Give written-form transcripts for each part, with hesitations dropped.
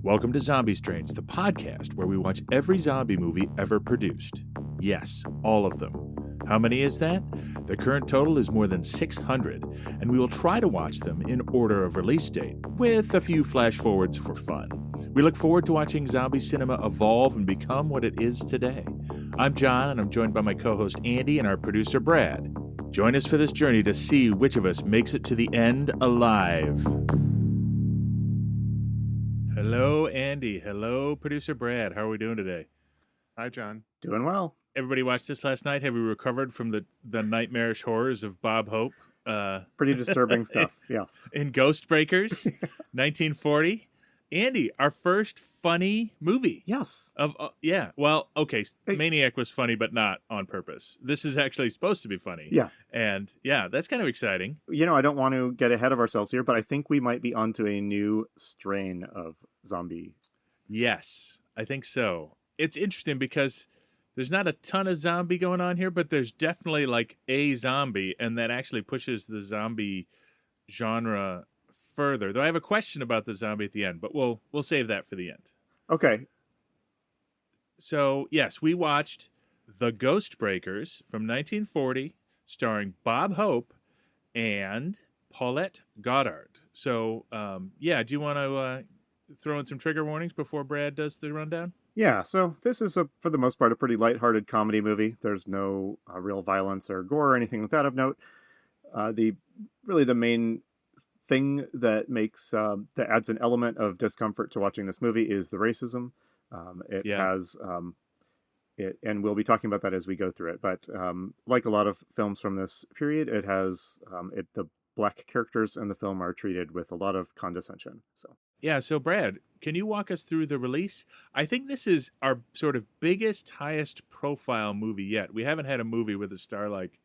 Welcome to Zombie Strains, the podcast where we watch every zombie movie ever produced. Yes, all of them. How many is that? The current total is more than 600, and we will try to watch them in order of release date, with a few flash forwards for fun. We look forward to watching zombie cinema evolve and become what it is today. I'm John, and I'm joined by my co-host Andy and our producer Brad. Join us for this journey to see which of us makes it to the end alive. Hello, Andy. Hello, producer Brad. How are we doing today? Hi, John. Doing well. Everybody watched this last night. Have we recovered from the nightmarish horrors of Bob Hope? Pretty disturbing stuff, yes. In Ghostbusters, 1940. Andy, our first funny movie. Yes. Yeah. Well, okay. Maniac was funny, but not on purpose. This is actually supposed to be funny. Yeah. And yeah, that's kind of exciting. You know, I don't want to get ahead of ourselves here, but I think we might be onto a new strain of zombie. Yes, I think so. It's interesting because there's not a ton of zombie going on here, but there's definitely like a zombie, and that actually pushes the zombie genre further. Though I have a question about the zombie at the end, but we'll save that for the end. Okay. So, yes, we watched The Ghostbusters from 1940, starring Bob Hope and Paulette Goddard. So, do you want to throw in some trigger warnings before Brad does the rundown? Yeah, so this is, for the most part, a pretty lighthearted comedy movie. There's no real violence or gore or anything like that of note. The main thing that that adds an element of discomfort to watching this movie is the racism. It has, and we'll be talking about that as we go through it. But like a lot of films from this period, it has the black characters in the film are treated with a lot of condescension. So Brad, can you walk us through the release? I think this is our sort of biggest, highest profile movie yet. We haven't had a movie with a star like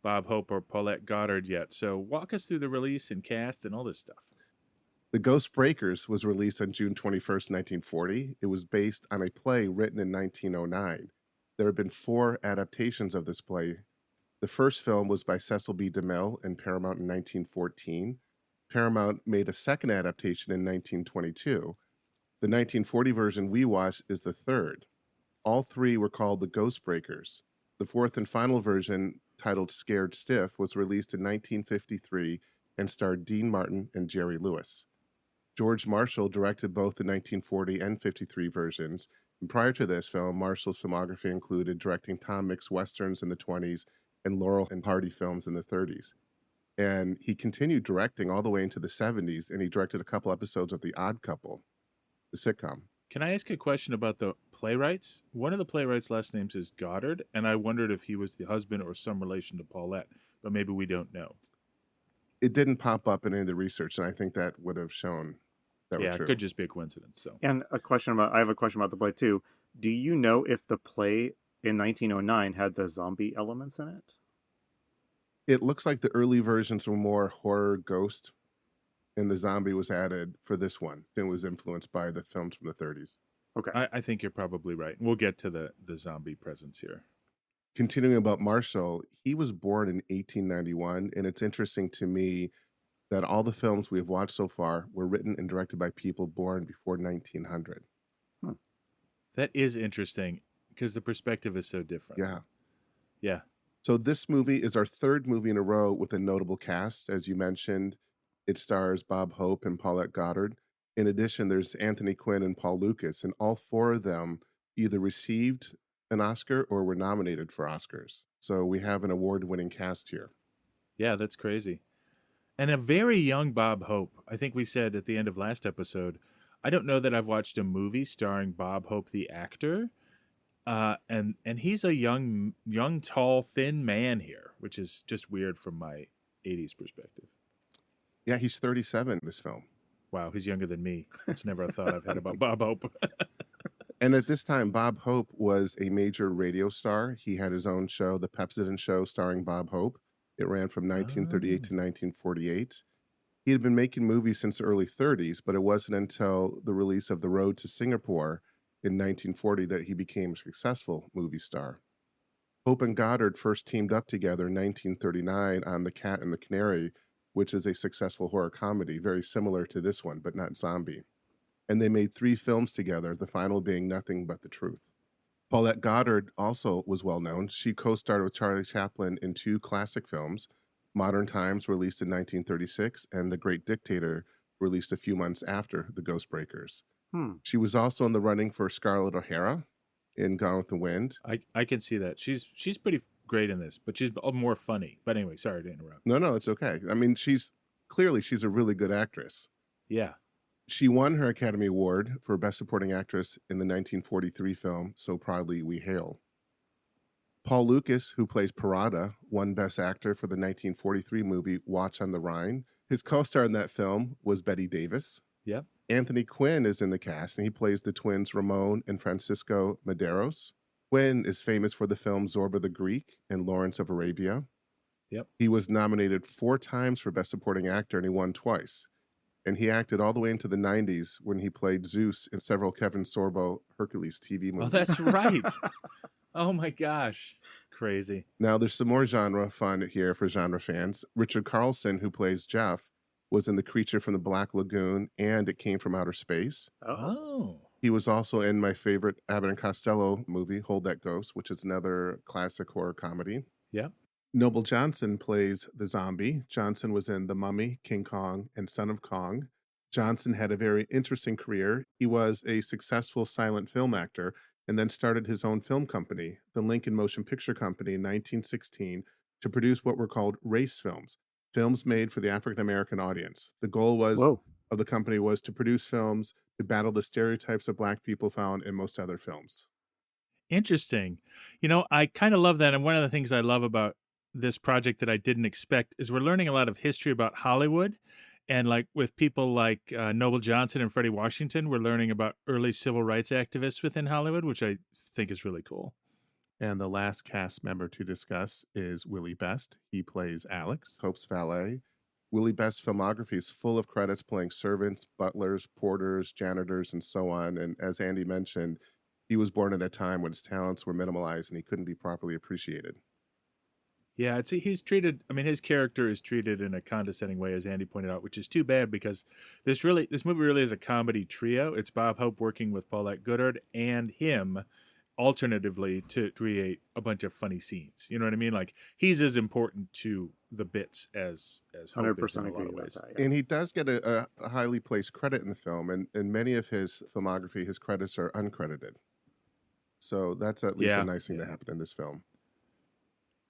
Bob Hope or Paulette Goddard yet. So walk us through the release and cast and all this stuff. The Ghostbusters was released on June 21st, 1940. It was based on a play written in 1909. There have been 4 adaptations of this play. The first film was by Cecil B. DeMille in Paramount in 1914. Paramount made a second adaptation in 1922. The 1940 version we watched is the third. All 3 were called The Ghostbusters. The fourth and final version, titled Scared Stiff, was released in 1953 and starred Dean Martin and Jerry Lewis. George Marshall directed both the 1940 and 53 versions, and prior to this film, Marshall's filmography included directing Tom Mix westerns in the 20s and Laurel and Hardy films in the 30s. And he continued directing all the way into the 70s, and he directed a couple episodes of The Odd Couple, the sitcom. Can I ask a question about the playwrights? One of the playwrights' last names is Goddard, and I wondered if he was the husband or some relation to Paulette, but maybe we don't know. It didn't pop up in any of the research, and I think that would have shown that was true. Yeah, it could just be a coincidence. So, and I have a question about the play too. Do you know if the play in 1909 had the zombie elements in it? It looks like the early versions were more horror ghost, and the zombie was added for this one. It was influenced by the films from the 30s. Okay. I think you're probably right. We'll get to the zombie presence here. Continuing about Marshall, he was born in 1891, and it's interesting to me that all the films we've watched so far were written and directed by people born before 1900. That is interesting because the perspective is so different. Yeah. So this movie is our third movie in a row with a notable cast. As you mentioned, it stars Bob Hope and Paulette Goddard. In addition, there's Anthony Quinn and Paul Lukas, and all 4 of them either received an Oscar or were nominated for Oscars. So we have an award-winning cast here. Yeah, that's crazy. And a very young Bob Hope. I think we said at the end of last episode, I don't know that I've watched a movie starring Bob Hope, the actor. And he's a young, tall, thin man here, which is just weird from my 80s perspective. Yeah, he's 37 in this film. Wow, he's younger than me. That's never a thought I've had about Bob Hope. And at this time, Bob Hope was a major radio star. He had his own show, The Pepsodent Show, starring Bob Hope. It ran from 1938 to 1948. He had been making movies since the early 30s, but it wasn't until the release of The Road to Singapore in 1940 that he became a successful movie star. Hope and Goddard first teamed up together in 1939 on The Cat and the Canary, which is a successful horror comedy, very similar to this one, but not zombie. and they made 3 films together, the final being Nothing But the Truth. Paulette Goddard also was well known. She co-starred with Charlie Chaplin in 2 classic films, Modern Times, released in 1936, and The Great Dictator, released a few months after The Ghostbreakers. She was also in the running for Scarlett O'Hara in Gone with the Wind. I can see that. She's pretty great in this, but she's more funny. But anyway, sorry to interrupt. No, it's okay. I mean, she's a really good actress. Yeah. She won her Academy Award for Best Supporting Actress in the 1943 film So Proudly We Hail. Paul Lucas, who plays Parada, won Best Actor for the 1943 movie Watch on the Rhine. His co-star in that film was Bette Davis. Yep. Anthony Quinn is in the cast, and he plays the twins Ramon and Francisco Medeiros. Quinn is famous for the film Zorba the Greek and Lawrence of Arabia. Yep. He was nominated 4 times for Best Supporting Actor, and he won twice. And he acted all the way into the 90s when he played Zeus in several Kevin Sorbo Hercules TV movies. Oh, that's right. Oh, my gosh. Crazy. Now, there's some more genre fun here for genre fans. Richard Carlson, who plays Jeff, was in The Creature from the Black Lagoon and It Came from Outer Space. Oh. He was also in my favorite Abbott and Costello movie, Hold That Ghost, which is another classic horror comedy. Yep. Noble Johnson plays the zombie. Johnson was in The Mummy, King Kong, and Son of Kong. Johnson had a very interesting career. He was a successful silent film actor and then started his own film company, the Lincoln Motion Picture Company, in 1916, to produce what were called race films, films made for the African-American audience. The goal of the company was to produce films to battle the stereotypes of Black people found in most other films. Interesting. I kind of love that. And one of the things I love about this project that I didn't expect is we're learning a lot of history about Hollywood. And like with people like Noble Johnson and Freddie Washington, we're learning about early civil rights activists within Hollywood, which I think is really cool. And the last cast member to discuss is Willie Best. He plays Alex, Hope's valet. Willie Best's filmography is full of credits playing servants, butlers, porters, janitors, and so on. And as Andy mentioned, he was born at a time when his talents were minimalized and he couldn't be properly appreciated. Yeah, his character is treated in a condescending way, as Andy pointed out, which is too bad because this movie really is a comedy trio. It's Bob Hope working with Paulette Goddard and him alternatively to create a bunch of funny scenes. You know what I mean? Like he's as important to the bits as Hope is in a lot of ways. That, yeah. And he does get a highly placed credit in the film, and in many of his filmography, his credits are uncredited. So that's at least a nice thing that happened in this film.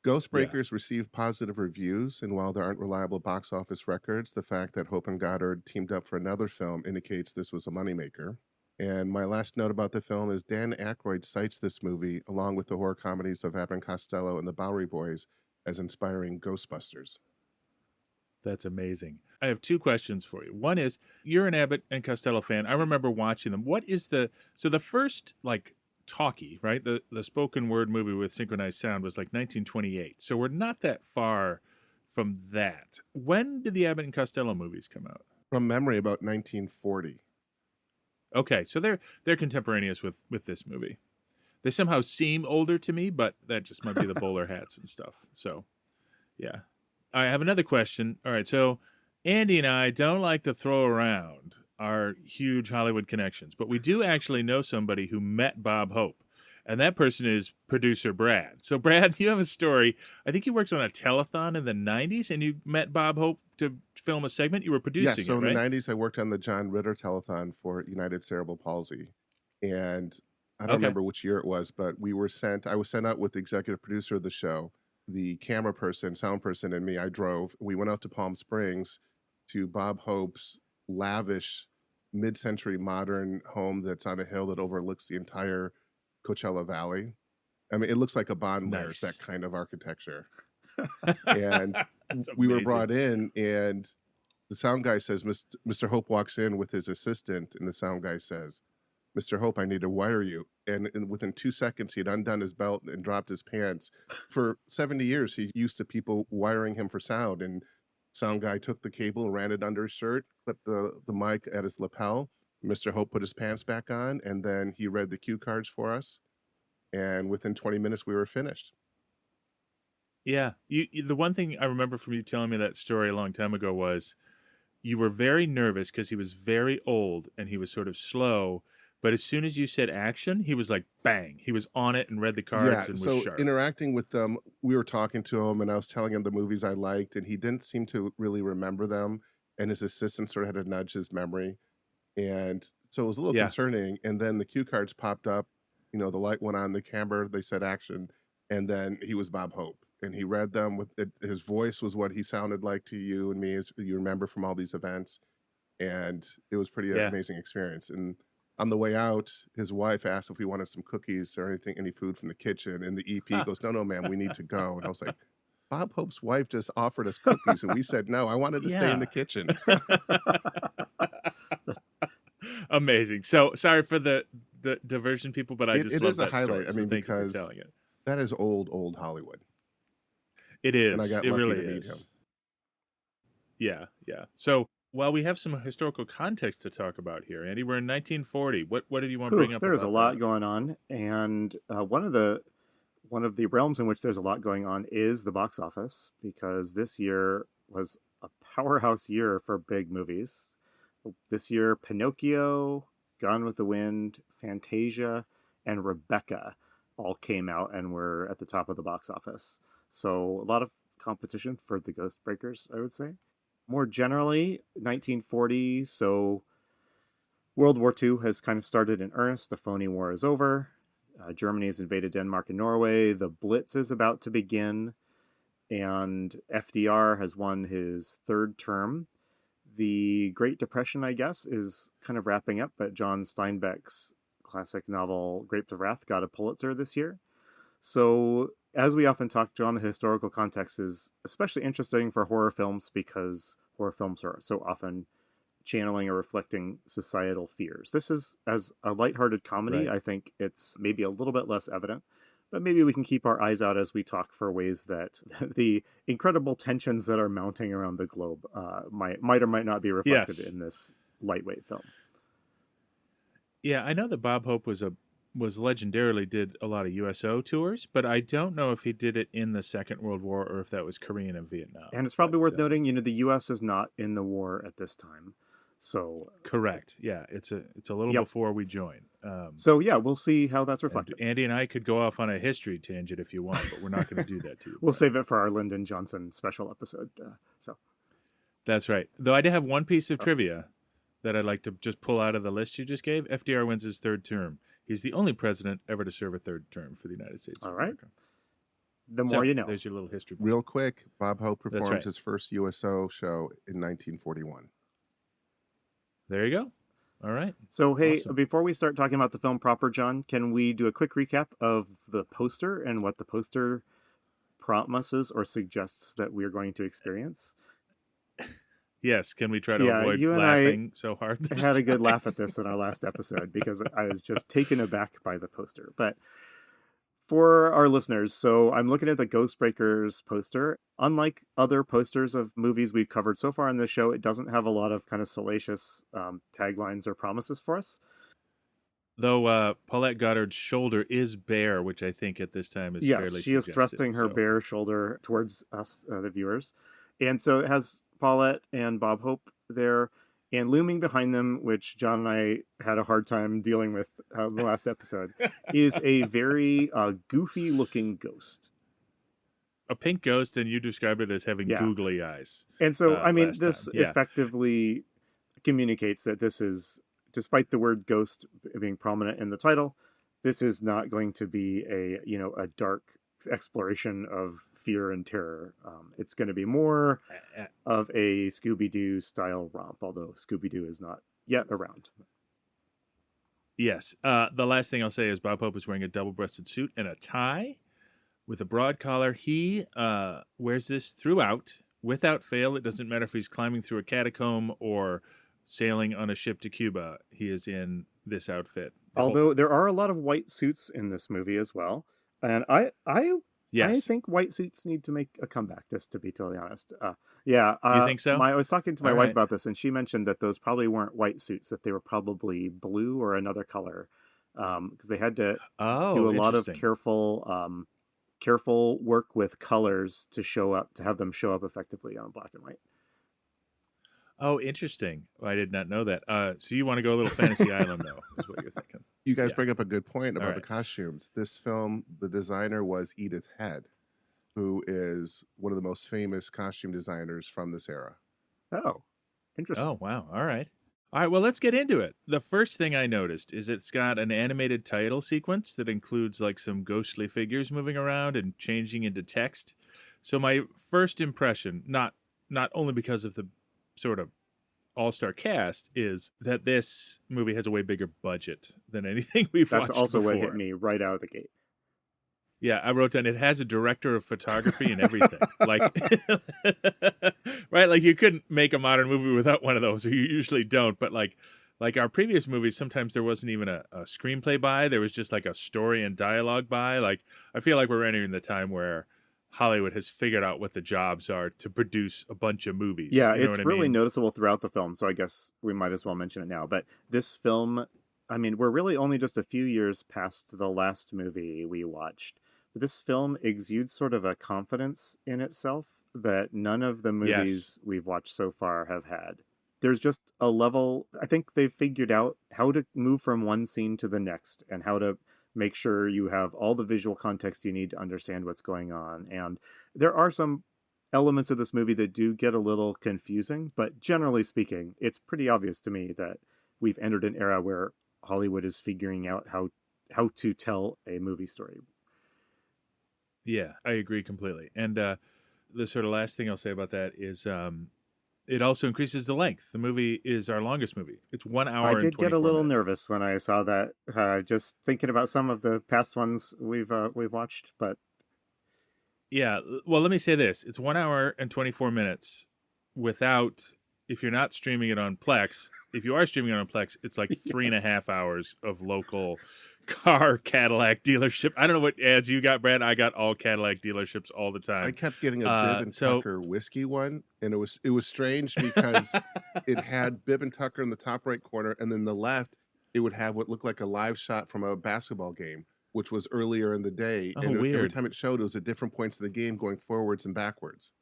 Ghostbreakers received positive reviews, and while there aren't reliable box office records, the fact that Hope and Goddard teamed up for another film indicates this was a moneymaker. And my last note about the film is Dan Akroyd cites this movie, along with the horror comedies of Abbott and Costello and the Bowery Boys, as inspiring Ghostbusters. That's amazing. I have 2 questions for you. One is, you're an Abbott and Costello fan. I remember watching them. What is the first, talkie, right? The spoken word movie with synchronized sound was 1928. So we're not that far from that. When did the Abbott and Costello movies come out? From memory, about 1940. Okay, so they're contemporaneous with this movie. They somehow seem older to me, but that just might be the bowler hats and stuff. So, yeah. I have another question. All right, so Andy and I don't like to throw around our huge Hollywood connections, but we do actually know somebody who met Bob Hope, and that person is producer Brad. So, Brad, you have a story. I think you worked on a telethon in the 90s, and you met Bob Hope to film a segment. You were producing it, right? In the 90s, I worked on the John Ritter telethon for United Cerebral Palsy, and I don't remember which year it was, but I was sent out with the executive producer of the show, the camera person, sound person, and me. I drove. We went out to Palm Springs to Bob Hope's lavish mid-century modern home that's on a hill that overlooks the entire Coachella Valley. I mean, it looks like a Bond wears that kind of architecture. And we were brought in, and the sound guy says, Mr. Hope walks in with his assistant, and the sound guy says, Mr. Hope, I need to wire you. And within 2 seconds, he had undone his belt and dropped his pants. For 70 years, he used to people wiring him for sound, and sound guy took the cable and ran it under his shirt, clipped the mic at his lapel. Mr. Hope put his pants back on, and then he read the cue cards for us. And within 20 minutes, we were finished. Yeah. The one thing I remember from you telling me that story a long time ago was you were very nervous because he was very old and he was sort of slow. But as soon as you said action, he was like, bang. He was on it and read the cards and was so sharp. interacting with them, we were talking to him and I was telling him the movies I liked and he didn't seem to really remember them. And his assistant sort of had to nudge his memory. And so it was a little concerning. And then the cue cards popped up, the light went on the camera, they said action. And then he was Bob Hope. And he read them with it, his voice was what he sounded like to you and me, as you remember from all these events. And it was pretty amazing experience. And on the way out, his wife asked if we wanted some cookies or any food from the kitchen. And the EP goes, no, ma'am, we need to go. And I was like, Bob Hope's wife just offered us cookies. And we said, no, I wanted to stay in the kitchen. Amazing. So sorry for the diversion, people, but I just love it is that a highlight. Story, because that is old Hollywood. It is. And I got lucky to meet him. Yeah. So while we have some historical context to talk about here, Andy, we're in 1940. What did you want to bring up? There's a lot going on, and one of the realms in which there's a lot going on is the box office, because this year was a powerhouse year for big movies. This year, Pinocchio, Gone with the Wind, Fantasia, and Rebecca all came out and were at the top of the box office. So a lot of competition for the Ghostbreakers, I would say. More generally, 1940, so World War II has kind of started in earnest. The phony war is over. Germany has invaded Denmark and Norway. The Blitz is about to begin. And FDR has won his third term. The Great Depression, I guess, is kind of wrapping up, but John Steinbeck's classic novel, Grapes of Wrath, got a Pulitzer this year. So, as we often talk, John, the historical context is especially interesting for horror films because horror films are so often channeling or reflecting societal fears. This is, as a lighthearted comedy, right. I think it's maybe a little bit less evident, but maybe we can keep our eyes out as we talk for ways that the incredible tensions that are mounting around the globe might or might not be reflected in this lightweight film. Yeah, I know that Bob Hope was legendarily did a lot of USO tours, but I don't know if he did it in the Second World War or if that was Korean and Vietnam. And it's probably worth noting, the U.S. is not in the war at this time. So correct. Yeah, it's a little before we join. We'll see how that's reflected. Andy and I could go off on a history tangent if you want, but we're not going to do that to you. We'll save it for our Lyndon Johnson special episode. That's right. Though I did have one piece of trivia that I'd like to just pull out of the list you just gave. FDR wins his third term. He's the only president ever to serve a third term for the United States. All right. The more you know. There's your little history. Real quick, Bob Hope performed his first USO show in 1941. There you go. All right. So, hey, before we start talking about the film proper, John, can we do a quick recap of the poster and what the poster promises or suggests that we're going to experience? Yes. Can we try to avoid laughing so hard? I had a good laugh at this in our last episode because I was just taken aback by the poster. But for our listeners, so I'm looking at the Ghostbreakers poster. Unlike other posters of movies we've covered so far in this show, it doesn't have a lot of kind of salacious taglines or promises for us. Though Paulette Goddard's shoulder is bare, which I think at this time is fairly she is thrusting her bare shoulder towards us, the viewers. And so it has Paulette and Bob Hope there. And looming behind them, which John and I had a hard time dealing with the last episode, is a very goofy-looking ghost. A pink ghost, and you described it as having googly eyes. And so, this effectively communicates that this is, despite the word ghost being prominent in the title, this is not going to be a dark exploration of fear and terror. It's going to be more of a Scooby-Doo style romp, although Scooby-Doo is not yet around. Yes. The last thing I'll say is Bob Hope is wearing a double-breasted suit and a tie with a broad collar. He wears this throughout without fail. It doesn't matter if he's climbing through a catacomb or sailing on a ship to Cuba. He is in this outfit. Although there are a lot of white suits in this movie as well. And I think white suits need to make a comeback, just to be totally honest. You think so? I was talking to my wife about this, and she mentioned that those probably weren't white suits, that they were probably blue or another color, because they had to do a lot of careful work with colors to have them show up effectively on black and white. Oh, interesting. I did not know that. So you want to go a little Fantasy Island, though, is what you're thinking. You guys Yeah. bring up a good point All about the right. costumes. This film, the designer was Edith Head, who is one of the most famous costume designers from this era. Oh, interesting. Oh, wow. All right. All right, well, let's get into it. The first thing I noticed is it's got an animated title sequence that includes like some ghostly figures moving around and changing into text. So my first impression, not only because of the sort of all-star cast, is that this movie has a way bigger budget than anything we've That's watched also before. what hit me right out of the gate. Yeah, I wrote down it has a director of photography and everything. Like, right? Like you couldn't make a modern movie without one of those, or you usually don't. But like our previous movies, sometimes there wasn't even a screenplay by. There was just like a story and dialogue by. Like I feel like we're entering the time where Hollywood has figured out what the jobs are to produce a bunch of movies. Yeah, you know it's what I really mean? noticeable throughout the film, so I guess we might as well mention it now. But this film, I mean, we're really only just a few years past the last movie we watched. But this film exudes sort of a confidence in itself that none of the movies we've watched so far have had. There's just a level, I think they've figured out how to move from one scene to the next and how to make sure you have all the visual context you need to understand what's going on. And there are some elements of this movie that do get a little confusing, but generally speaking, it's pretty obvious to me that we've entered an era where Hollywood is figuring out how to tell a movie story. Yeah, I agree completely. And the sort of last thing I'll say about that is it also increases the length. The movie is our longest movie. It's 1 hour I did and 24 get a little minutes. nervous when I saw that, just thinking about some of the past ones we've watched, but Yeah, well, let me say this. It's 1 hour and 24 minutes without, if you're not streaming it on Plex, if you are streaming it on Plex, it's like 3.5 hours of local car Cadillac dealership. I don't know what ads you got, Brad. I got all Cadillac dealerships all the time. I kept getting a Bib and Tucker whiskey one, and it was strange because it had Bib and Tucker in the top right corner, and then the left, it would have what looked like a live shot from a basketball game, which was earlier in the day. Oh, and every weird. time it showed, it was at different points of the game going forwards and backwards.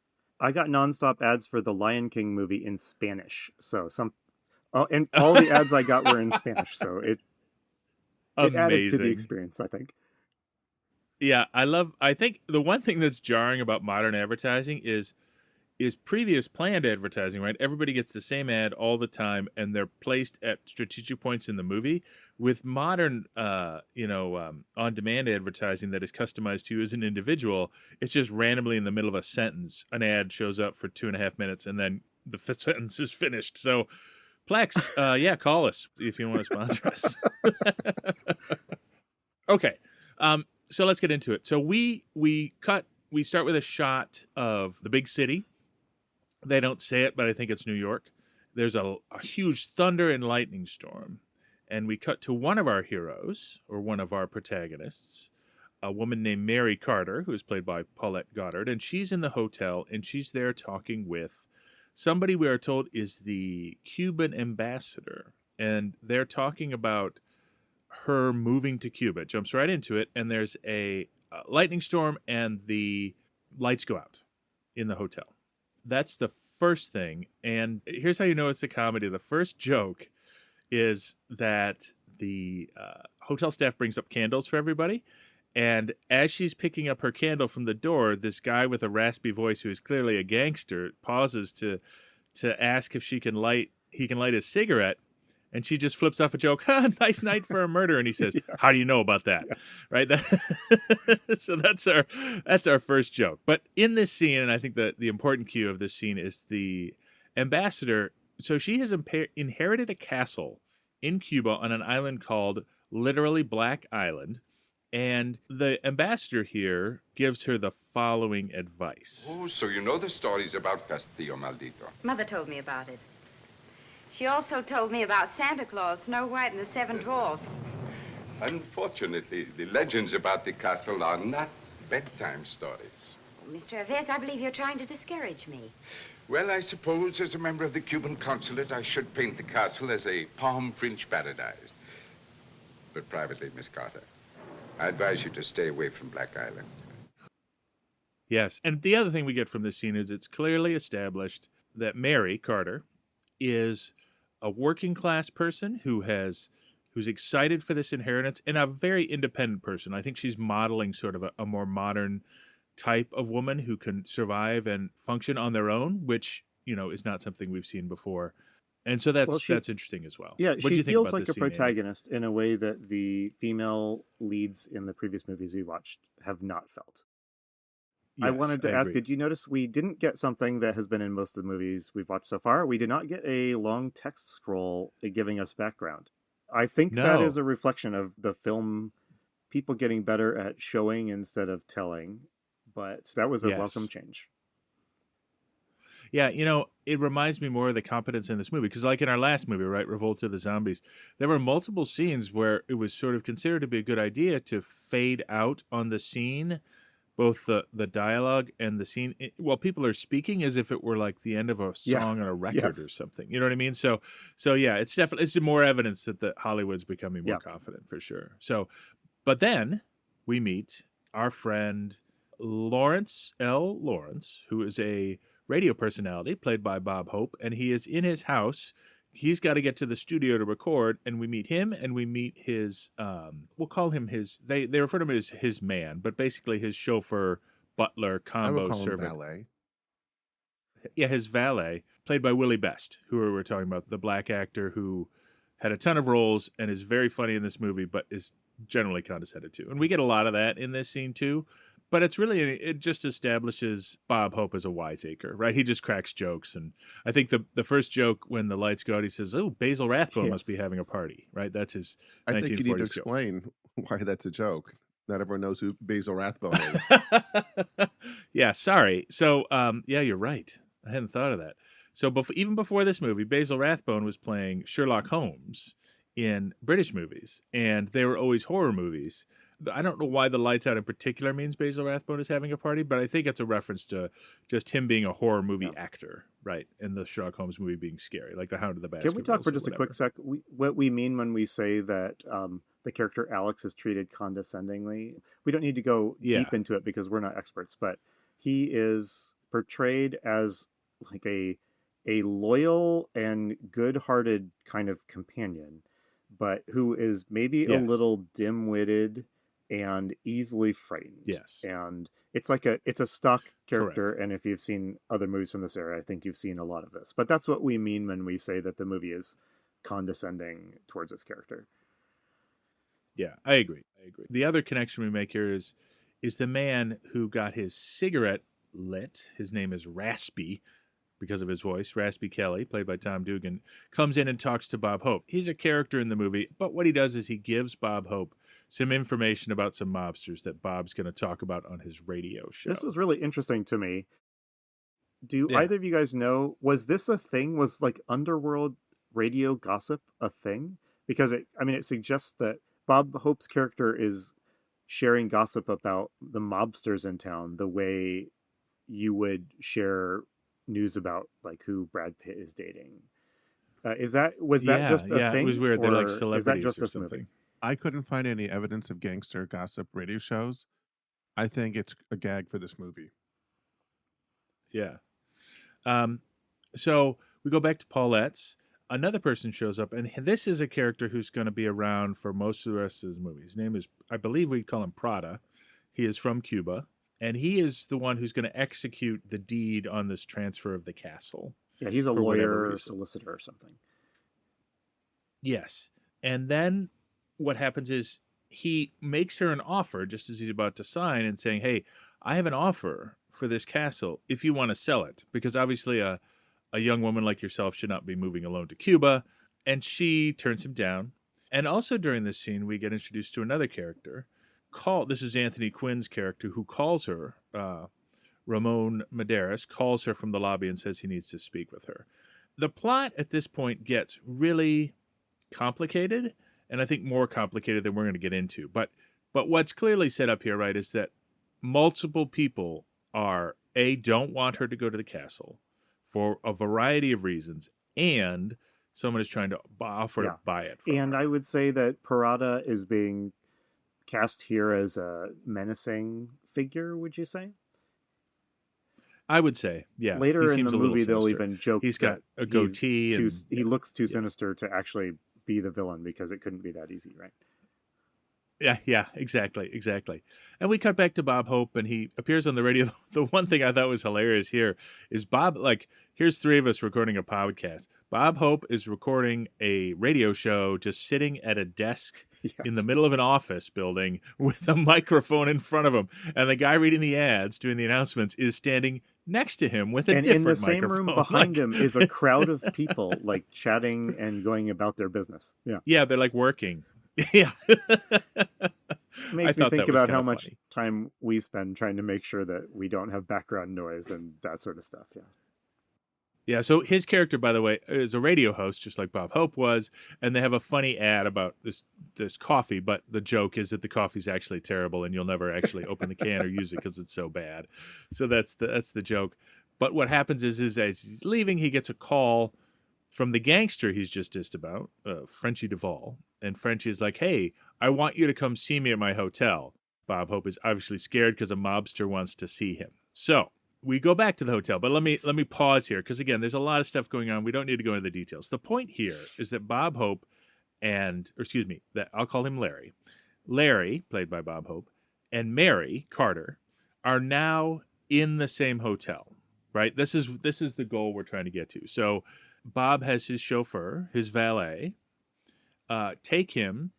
I got nonstop ads for the Lion King movie in Spanish. So and all the ads I got were in Spanish. So it added to the experience, I think. Yeah, I think the one thing that's jarring about modern advertising is previous planned advertising, right? Everybody gets the same ad all the time, and they're placed at strategic points in the movie. With modern, on-demand advertising that is customized to you as an individual, it's just randomly in the middle of a sentence, an ad shows up for 2.5 minutes, and then the sentence is finished. So, Plex, call us if you want to sponsor us. Okay, so let's get into it. So we start with a shot of the big city. They don't say it, but I think it's New York. There's a huge thunder and lightning storm. And we cut to one of our heroes, or one of our protagonists, a woman named Mary Carter, who is played by Paulette Goddard. And she's in the hotel, and she's there talking with somebody we are told is the Cuban ambassador. And they're talking about her moving to Cuba. It jumps right into it, and there's a lightning storm, and the lights go out in the hotel. That's the first thing. And here's how you know it's a comedy. The first joke is that the hotel staff brings up candles for everybody. And as she's picking up her candle from the door, this guy with a raspy voice who is clearly a gangster pauses to ask if he can light his cigarette. And she just flips off a joke, nice night for a murder. And he says, yes. How do you know about that? Yes. Right? So that's our first joke. But in this scene, and I think that the important cue of this scene is the ambassador. So she has inherited a castle in Cuba on an island called literally Black Island. And the ambassador here gives her the following advice. Oh, so you know the stories about Castillo Maldito. Mother told me about it. She also told me about Santa Claus, Snow White, and the Seven Dwarfs. Unfortunately, the legends about the castle are not bedtime stories. Mr. Aves, I believe you're trying to discourage me. Well, I suppose as a member of the Cuban consulate, I should paint the castle as a palm fringe paradise. But privately, Miss Carter, I advise you to stay away from Black Island. Yes, and the other thing we get from this scene is it's clearly established that Mary Carter is a working class person who's excited for this inheritance, and a very independent person. I think she's modeling sort of a more modern type of woman who can survive and function on their own, which, is not something we've seen before. And so that's interesting as well. Yeah, what do she you think feels about like this a scene, Andy? protagonist in a way that the female leads in the previous movies we watched have not felt. I Yes, wanted to ask, agree. did you notice we didn't get something that has been in most of the movies we've watched so far? We did not get a long text scroll giving us background. I think that is a reflection of the film people getting better at showing instead of telling, but that was a welcome change. Yeah, it reminds me more of the competence in this movie, because like in our last movie, right, Revolt of the Zombies, there were multiple scenes where it was sort of considered to be a good idea to fade out on the scene, both the dialogue and the scene, while people are speaking, as if it were like the end of a song on a record or something. You know what I mean? So yeah, it's more evidence that the Hollywood's becoming more confident, for sure. So, but then we meet our friend Lawrence L. Lawrence, who is a radio personality played by Bob Hope, and he is in his house. He's got to get to the studio to record, and we meet him, and we meet his, we'll call him his, they refer to him as his man, but basically his chauffeur, butler, combo I would call servant. him valet. Yeah, his valet, played by Willie Best, who we were talking about, the black actor who had a ton of roles and is very funny in this movie, but is generally condescended to. And we get a lot of that in this scene too. But it just establishes Bob Hope as a wiseacre, right? He just cracks jokes. And I think the first joke when the lights go out, he says, "Oh, Basil Rathbone must be having a party," right? That's his 1940s I think you need to joke. explain why that's a joke. Not everyone knows who Basil Rathbone is. Yeah, sorry. So, yeah, you're right. I hadn't thought of that. So even before this movie, Basil Rathbone was playing Sherlock Holmes in British movies, and they were always horror movies. I don't know why the lights out in particular means Basil Rathbone is having a party, but I think it's a reference to just him being a horror movie actor, right? And the Sherlock Holmes movie being scary, like The Hound of the Baskervilles. Can we talk for just a quick sec? What we mean when we say that the character Alex is treated condescendingly? We don't need to go deep into it because we're not experts, but he is portrayed as like a loyal and good-hearted kind of companion, but who is maybe a little dim-witted and easily frightened. Yes. And it's a stock character. Correct. And if you've seen other movies from this era, I think you've seen a lot of this. But that's what we mean when we say that the movie is condescending towards this character. Yeah, I agree. The other connection we make here is the man who got his cigarette lit. His name is Raspy, because of his voice. Raspy Kelly, played by Tom Dugan, comes in and talks to Bob Hope. He's a character in the movie, but what he does is he gives Bob Hope some information about some mobsters that Bob's going to talk about on his radio show. This was really interesting to me. Do either of you guys know, was this a thing? Was like underworld radio gossip a thing? Because it suggests that Bob Hope's character is sharing gossip about the mobsters in town the way you would share news about like who Brad Pitt is dating. Was that just a thing? It was weird. They're like Is celebrities that just or this something. movie? I couldn't find any evidence of gangster gossip radio shows. I think it's a gag for this movie. Yeah. So we go back to Paulette's. Another person shows up, and this is a character who's going to be around for most of the rest of his movie. His name is, I believe we call him Prada. He is from Cuba, and he is the one who's going to execute the deed on this transfer of the castle. Yeah, he's a lawyer or solicitor or something. Yes. And then what happens is he makes her an offer just as he's about to sign and saying, "Hey, I have an offer for this castle if you want to sell it." Because obviously a young woman like yourself should not be moving alone to Cuba. And she turns him down. And also during this scene, we get introduced to another character. This is Anthony Quinn's character, who calls her, Ramon Medeiros, calls her from the lobby and says he needs to speak with her. The plot at this point gets really complicated, and I think more complicated than we're going to get into. But what's clearly set up here, right, is that multiple people don't want her to go to the castle for a variety of reasons, and someone is trying to offer to buy it from her. I would say that Parada is being cast here as a menacing figure, would you say? I would say, yeah. Later he in seems the a little movie, they'll sinister. even joke He's got that a goatee. he looks too sinister to actually be the villain because it couldn't be that easy, right? Yeah, exactly. And we cut back to Bob Hope, and he appears on the radio. The one thing I thought was hilarious here is Bob, like, here's three of us recording a podcast. Bob Hope is recording a radio show just sitting at a desk in the middle of an office building with a microphone in front of him. And the guy reading the ads, doing the announcements, is standing next to him with a different microphone. And in the same room behind him is a crowd of people, like, chatting and going about their business. Yeah, they're like working. Yeah. Makes me think about how much time we spend trying to make sure that we don't have background noise and that sort of stuff. Yeah, so his character, by the way, is a radio host, just like Bob Hope was, and they have a funny ad about this coffee, but the joke is that the coffee's actually terrible and you'll never actually open the can or use it because it's so bad. So that's the joke. But what happens is as he's leaving, he gets a call from the gangster he's just dissed about, Frenchie Duvall. And Frenchie is like, hey, I want you to come see me at my hotel. Bob Hope is obviously scared because a mobster wants to see him. So we go back to the hotel, but let me pause here because, again, there's a lot of stuff going on. We don't need to go into the details. The point here is that Bob Hope that I'll call him Larry, played by Bob Hope, and Mary Carter are now in the same hotel, right? This is the goal we're trying to get to. So Bob has his chauffeur, his valet, take him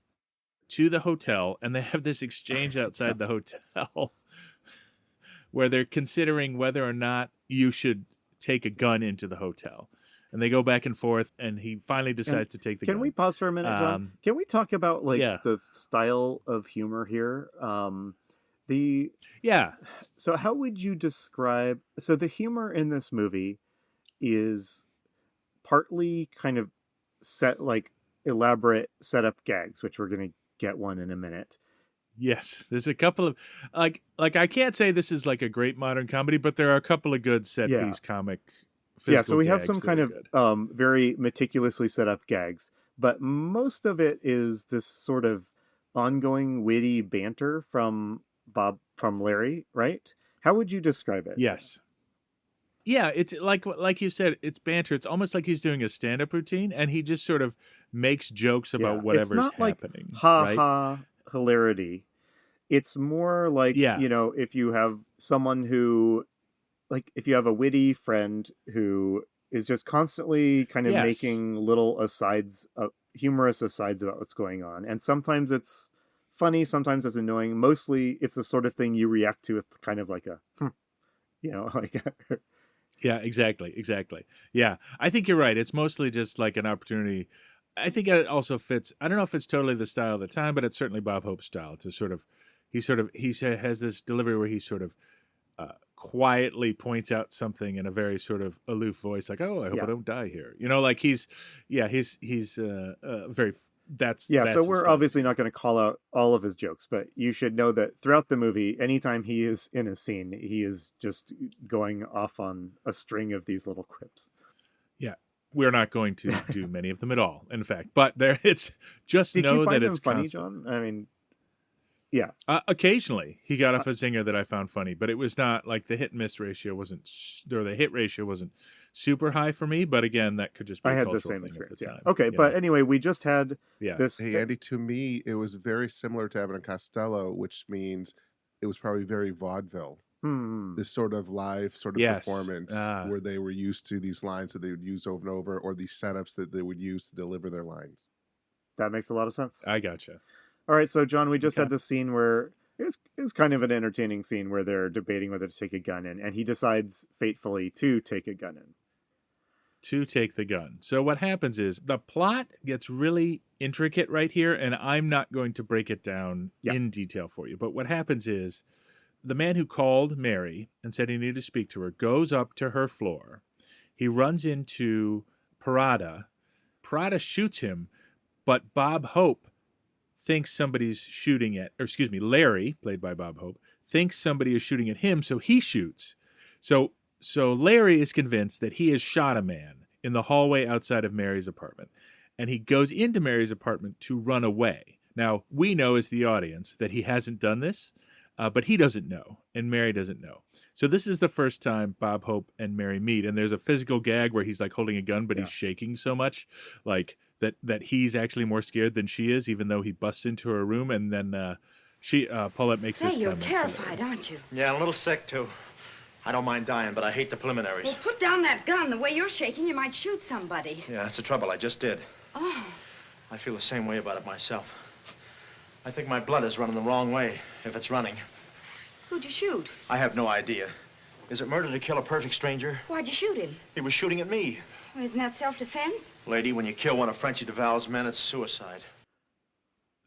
to the hotel, and they have this exchange outside the hotel where they're considering whether or not you should take a gun into the hotel. And they go back and forth, and he finally decides to take the gun. Can we pause for a minute, John? Can we talk about the style of humor here? So how would you describe... So the humor in this movie is partly kind of elaborate setup gags, which we're going to get one in a minute. Yes, there's a couple of like I can't say this is like a great modern comedy, but there are a couple of good set piece comic. So we have some kind of very meticulously set up gags, but most of it is this sort of ongoing witty banter from Larry, right? How would you describe it? Yes. Yeah, it's like you said, it's banter. It's almost like he's doing a stand-up routine, and he just sort of makes jokes about whatever's happening. It's not ha hilarity. It's more like, if you have someone who, like, if you have a witty friend who is just constantly kind of making little humorous asides about what's going on. And sometimes it's funny, sometimes it's annoying. Mostly it's the sort of thing you react to with kind of like a, Yeah, exactly. Yeah, I think you're right. It's mostly just like an opportunity. I think it also fits. I don't know if it's totally the style of the time, but it's certainly Bob Hope's style to he has this delivery where he sort of quietly points out something in a very sort of aloof voice, like, "Oh, I hope I don't die here." Like he's very. That's so we're obviously not going to call out all of his jokes, but you should know that throughout the movie, anytime he is in a scene, he is just going off on a string of these little quips. Yeah, we're not going to do many of them at all, in fact. But it's just Did know you find that them it's funny, constant. John? I mean, yeah. Occasionally, he got off a zinger that I found funny, but it was not like the hit and miss ratio wasn't, or the hit ratio wasn't super high for me. But again, that could just be I a had cultural the same thing experience. at the time. Okay, but anyway, we just had this. Hey, Andy, to me, it was very similar to Abbott and Costello, which means it was probably very vaudeville. This sort of live performance where they were used to these lines that they would use over and over, or these setups that they would use to deliver their lines. That makes a lot of sense. I gotcha. All right, so John, we just had this scene where it was kind of an entertaining scene where they're debating whether to take a gun in, and he decides fatefully to take a gun in. To take the gun. So what happens is the plot gets really intricate right here, and I'm not going to break it down in detail for you. But what happens is the man who called Mary and said he needed to speak to her goes up to her floor. He runs into Parada. Parada shoots him, but Bob Hope thinks somebody's shooting Larry, played by Bob Hope, thinks somebody is shooting at him, so he shoots. So Larry is convinced that he has shot a man in the hallway outside of Mary's apartment, and he goes into Mary's apartment to run away. Now, we know as the audience that he hasn't done this, But he doesn't know, and Mary doesn't know. So this is the first time Bob Hope and Mary meet, and there's a physical gag where he's like holding a gun, but he's shaking so much, like that he's actually more scared than she is, even though he busts into her room, and then Paulette makes this comment. Say, you're terrified, aren't you? Yeah, a little sick, too. I don't mind dying, but I hate the preliminaries. Well, put down that gun. The way you're shaking, you might shoot somebody. Yeah, that's the trouble. I just did. Oh. I feel the same way about it myself. I think my blood is running the wrong way, if it's running. Who'd you shoot? I have no idea. Is it murder to kill a perfect stranger? Why'd you shoot him? He was shooting at me. Well, isn't that self-defense? Lady, when you kill one of Frenchy Duval's men, it's suicide.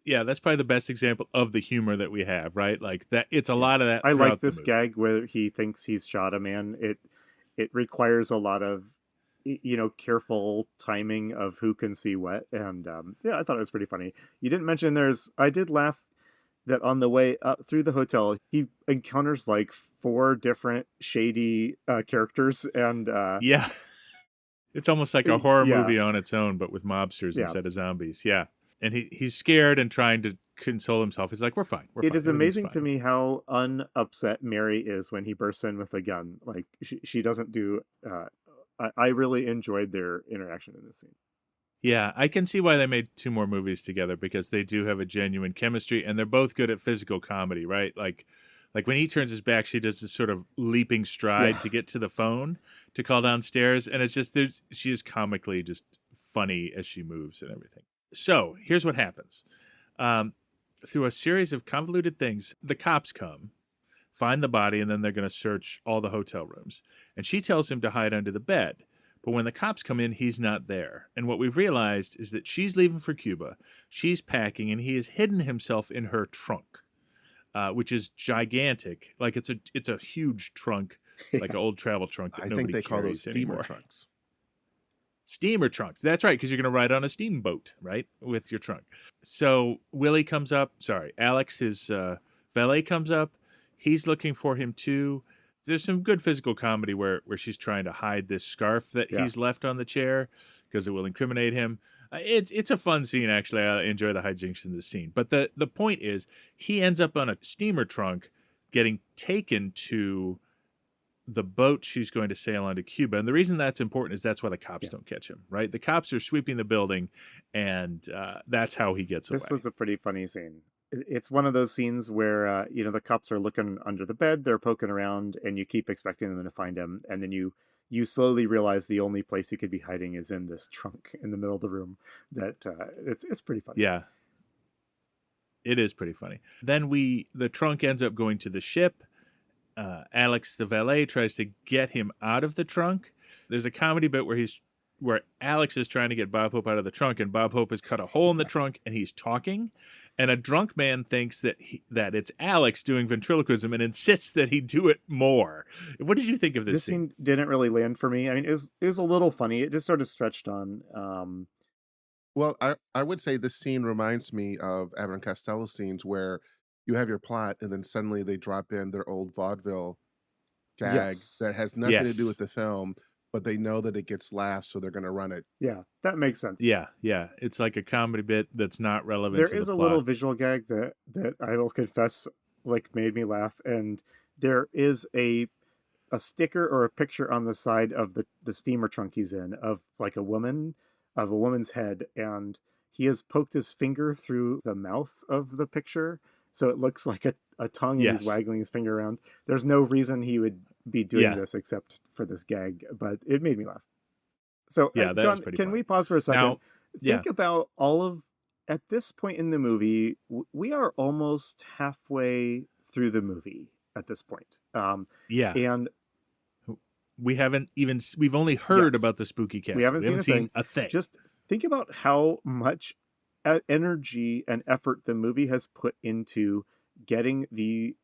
Yeah, that's probably the best example of the humor that we have, right? Like that, it's a lot of that. I like this gag where he thinks he's shot a man. It requires a lot of, careful timing of who can see what, and I thought it was pretty funny. You didn't mention I did laugh that on the way up through the hotel, he encounters like 4 different shady characters, and yeah, it's almost like a horror movie on its own, but with mobsters instead of zombies. Yeah. And he's scared and trying to console himself. He's like, we're fine. It is amazing to me how unupset Mary is when he bursts in with a gun. Like, she doesn't do... I really enjoyed their interaction in this scene. Yeah, I can see why they made 2 more movies together, because they do have a genuine chemistry, and they're both good at physical comedy, right? Like when he turns his back, she does this sort of leaping stride to get to the phone to call downstairs, and it's just, she is comically just funny as she moves and everything. So here's what happens. Through a series of convoluted things, the cops come, find the body, and then they're going to search all the hotel rooms. And she tells him to hide under the bed. But when the cops come in, he's not there. And what we've realized is that she's leaving for Cuba. She's packing, and he has hidden himself in her trunk, which is gigantic. Like it's a huge trunk, like an old travel trunk that nobody carries anymore. I think they call those steamer trunks. Steamer trunks. That's right, because you're going to ride on a steamboat, right, with your trunk. So Willie comes up. Sorry, Alex, his valet, comes up. He's looking for him, too. There's some good physical comedy where she's trying to hide this scarf that he's left on the chair because it will incriminate him. It's a fun scene, actually. I enjoy the hijinks in this scene. But the point is, he ends up on a steamer trunk getting taken to the boat she's going to sail on to Cuba. And the reason that's important is that's why the cops don't catch him, right? The cops are sweeping the building, and that's how he gets away. This was a pretty funny scene. It's one of those scenes where, the cops are looking under the bed, they're poking around, and you keep expecting them to find him. And then you slowly realize the only place he could be hiding is in this trunk in the middle of the room. It's pretty funny. Yeah. It is pretty funny. Then the trunk ends up going to the ship. Alex, the valet, tries to get him out of the trunk. There's a comedy bit where Alex is trying to get Bob Hope out of the trunk, and Bob Hope has cut a hole in the trunk, and he's talking. And a drunk man thinks that it's Alex doing ventriloquism and insists that he do it more. What did you think of this scene? This scene didn't really land for me. I mean, it was a little funny. It just sort of stretched on. Well, I would say this scene reminds me of Abbott and Costello scenes where you have your plot and then suddenly they drop in their old vaudeville gag that has nothing to do with the film, but they know that it gets laughs, so they're going to run it. Yeah, that makes sense. Yeah. It's like a comedy bit that's not relevant to the plot. There is a little visual gag that I will confess made me laugh, and there is a sticker or a picture on the side of the steamer trunk he's in of like a woman's head, and he has poked his finger through the mouth of the picture, so it looks like a tongue, and he's waggling his finger around. There's no reason he would be doing this except for this gag, but it made me laugh. So, John, can we pause for a second? Now, think about at this point in the movie, we are almost halfway through the movie at this point. And we've only heard about the spooky cast. We haven't seen a thing. Just think about how much energy and effort the movie has put into getting the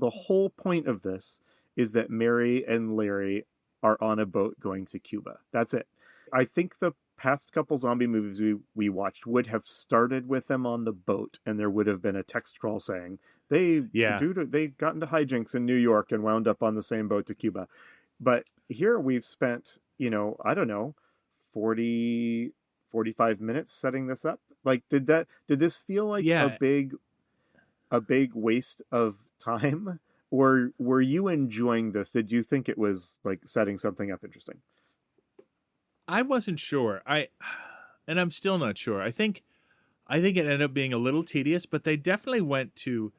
whole point of this is that Mary and Larry are on a boat going to Cuba. That's it. I think the past couple zombie movies we watched would have started with them on the boat, and there would have been a text crawl saying they got into hijinks in New York and wound up on the same boat to Cuba. But here we've spent, 40, 45 minutes setting this up. Like, did this feel like a big waste of time, or were you enjoying this? Did you think it was like setting something up interesting? I wasn't sure. And I'm still not sure. I think it ended up being a little tedious, but they definitely went to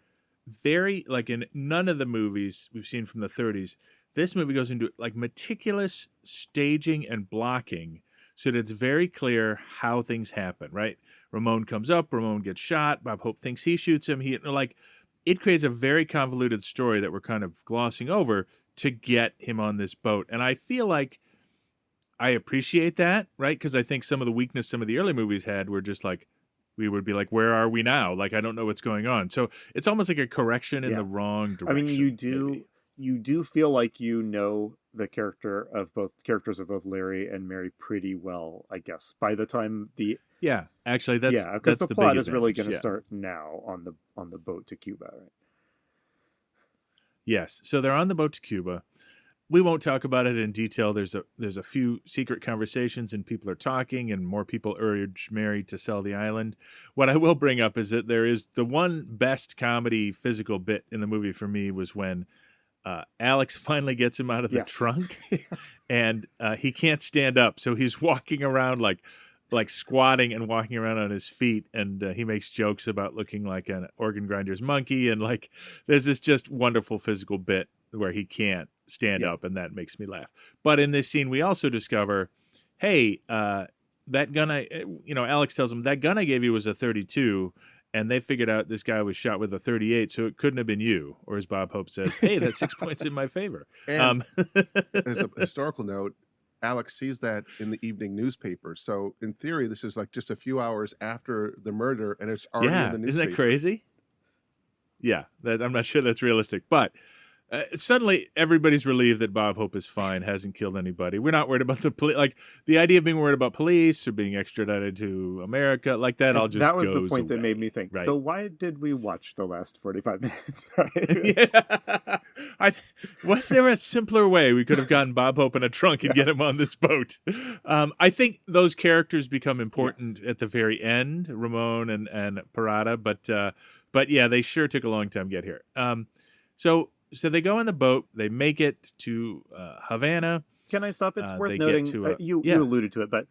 very, like, in none of the movies we've seen from the 30s, this movie goes into like meticulous staging and blocking so that it's very clear how things happen, right? Ramon comes up, Ramon gets shot, Bob Hope thinks he shoots him. It creates a very convoluted story that we're kind of glossing over to get him on this boat. And I feel like I appreciate that, right? Because I think some of the weakness some of the early movies had were just like, we would be like, where are we now? Like, I don't know what's going on. So it's almost like a correction in the wrong direction. I mean, you do feel like you know the characters of both Larry and Mary pretty well, I guess. By the time actually that's because the plot is really going to Yeah. start now on the boat to Cuba, right? Yes. So they're on the boat to Cuba. We won't talk about it in detail. There's a few secret conversations and people are talking and more people urge Mary to sell the island. What I will bring up is that there is the one best comedy physical bit in the movie for me was when Alex finally gets him out of the trunk and he can't stand up. So he's walking around like squatting and walking around on his feet. And he makes jokes about looking like an organ grinder's monkey. And like, there's this just wonderful physical bit where he can't stand up, and that makes me laugh. But in this scene, we also discover, hey, that gun Alex tells him, that gun I gave you was a 32, and they figured out this guy was shot with a 38, so it couldn't have been you. Or as Bob Hope says, hey, that's 6 points in my favor. And as a historical note, Alex sees that in the evening newspaper. So in theory, this is like just a few hours after the murder, and it's already in the newspaper. Isn't that crazy? Yeah, I'm not sure that's realistic, but suddenly everybody's relieved that Bob Hope is fine, hasn't killed anybody. We're not worried about the police. Like the idea of being worried about police or being extradited to America, like that, all just that was goes the point away, that made me think. right? So why did we watch the last 45 minutes? Was there a simpler way we could have gotten Bob Hope in a trunk and get him on this boat? I think those characters become important at the very end, Ramon and Parada, but yeah, they sure took a long time to get here. So they go on the boat. They make it to Havana. Can I stop? It's worth noting. You alluded to it, but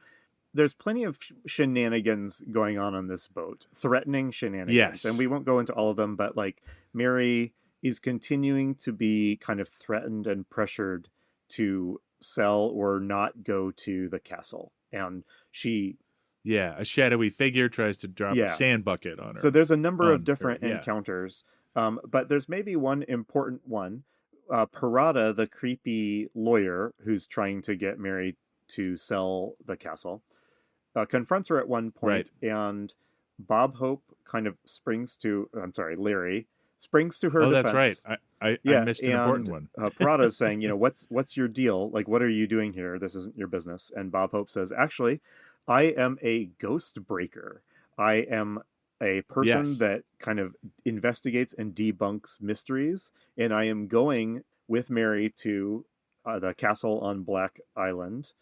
there's plenty of shenanigans going on this boat, threatening shenanigans. Yes. And we won't go into all of them, but like Mary is continuing to be kind of threatened and pressured to sell or not go to the castle. And she... Yeah, a shadowy figure tries to drop a sand bucket on her. So there's a number of different encounters. But there's maybe one important one. Parada, the creepy lawyer who's trying to get Mary to sell the castle, confronts her at one point, and Bob Hope kind of Larry springs to her defense. Oh, that's right. I missed an important one. Parada is saying, what's your deal? Like, what are you doing here? This isn't your business. And Bob Hope says, actually, I am a ghost breaker. I am a person that kind of investigates and debunks mysteries, and I am going with Mary to the castle on Black Island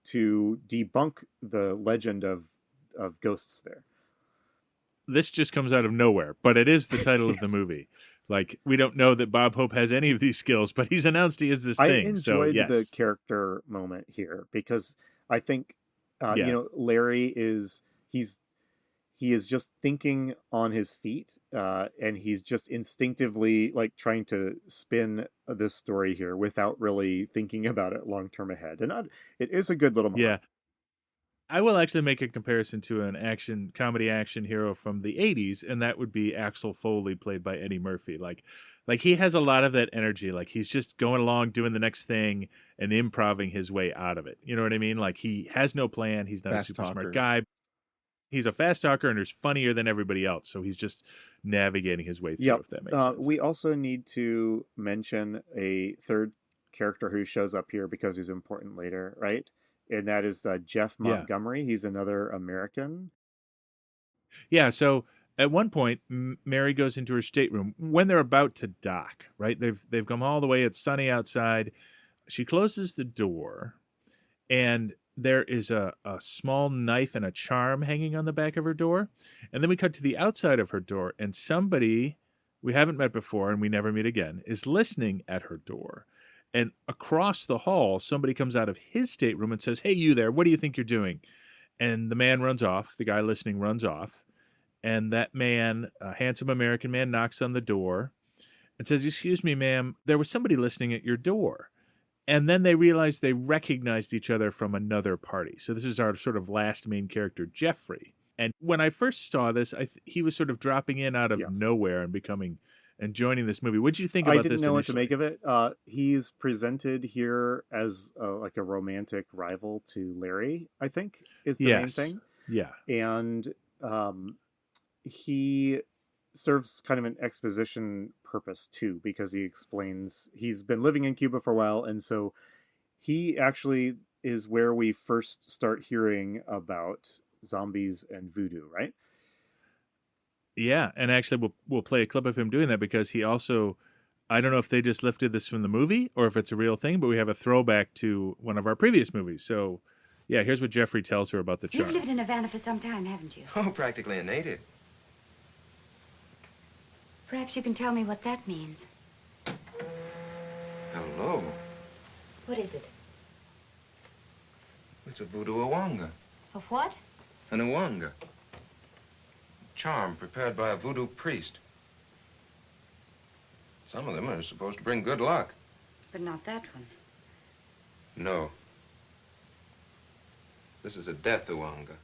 to debunk the legend of ghosts there. This just comes out of nowhere, but it is the title of the movie. Like, we don't know that Bob Hope has any of these skills, but he's announced he is this thing. I enjoyed the character moment here because I think, Larry he is just thinking on his feet, and he's just instinctively like trying to spin this story here without really thinking about it long term ahead. And it is a good little moment. Yeah. I will actually make a comparison to an comedy action hero from the 80s, and that would be Axel Foley, played by Eddie Murphy. Like he has a lot of that energy. Like he's just going along, doing the next thing, and improving his way out of it. You know what I mean? Like he has no plan. He's not a super smart guy. He's a fast talker and is funnier than everybody else. So he's just navigating his way through, if that makes sense. We also need to mention a third character who shows up here because he's important later, right? And that is Jeff Montgomery. He's another American. Yeah, so at one point, Mary goes into her stateroom when they're about to dock, right? They've come all the way. It's sunny outside. She closes the door, and there is a small knife and a charm hanging on the back of her door. And then we cut to the outside of her door, and somebody we haven't met before and we never meet again, is listening at her door. And across the hall, somebody comes out of his stateroom and says, "Hey, you there, what do you think you're doing?" And the man runs off. The guy listening runs off. And that man, a handsome American man, knocks on the door and says, "Excuse me, ma'am, there was somebody listening at your door." And then they realized they recognized each other from another party. So this is our sort of last main character, Jeffrey. And when I first saw this, he was sort of dropping in out of nowhere and joining this movie. What did you think about this? I didn't know initially? what to make of it. He's presented here as like a romantic rival to Larry, I think, is the main thing. Yeah. And he serves kind of an exposition purpose too, because he explains he's been living in Cuba for a while, and so he actually is where we first start hearing about zombies and voodoo, right? Yeah, and actually we'll play a clip of him doing that, because he also, I don't know if they just lifted this from the movie or if it's a real thing, but we have a throwback to one of our previous movies. So yeah, here's what Jeffrey tells her about the charm. You've lived in Havana for some time, haven't you? Oh, practically a native. Perhaps you can tell me what that means. Hello. What is it? It's a voodoo awanga. Of what? An awanga. Charm prepared by a voodoo priest. Some of them are supposed to bring good luck. But not that one. No. This is a death awanga.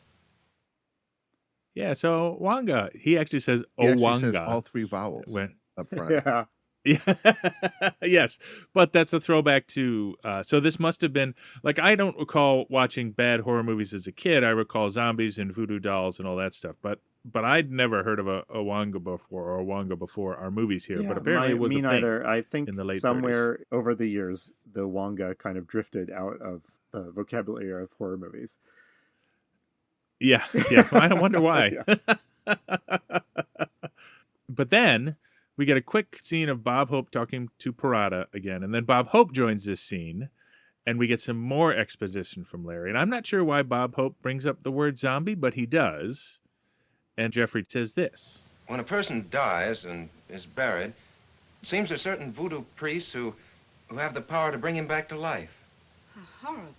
Yeah, so Wanga, he actually says He actually Owanga. says all three vowels up front. Yeah. Yeah. Yes, but that's a throwback to, so this must have been, like, I don't recall watching bad horror movies as a kid. I recall zombies and voodoo dolls and all that stuff, but I'd never heard of a Wanga before our movies here, but apparently it was me a thing neither. I think in the late somewhere over the years, the Wanga kind of drifted out of the vocabulary of horror movies. Yeah, I wonder why. But then we get a quick scene of Bob Hope talking to Parada again, and then Bob Hope joins this scene, and we get some more exposition from Larry. And I'm not sure why Bob Hope brings up the word zombie, but he does. And Jeffrey says this. When a person dies and is buried, it seems there's certain voodoo priests who have the power to bring him back to life. How horrible.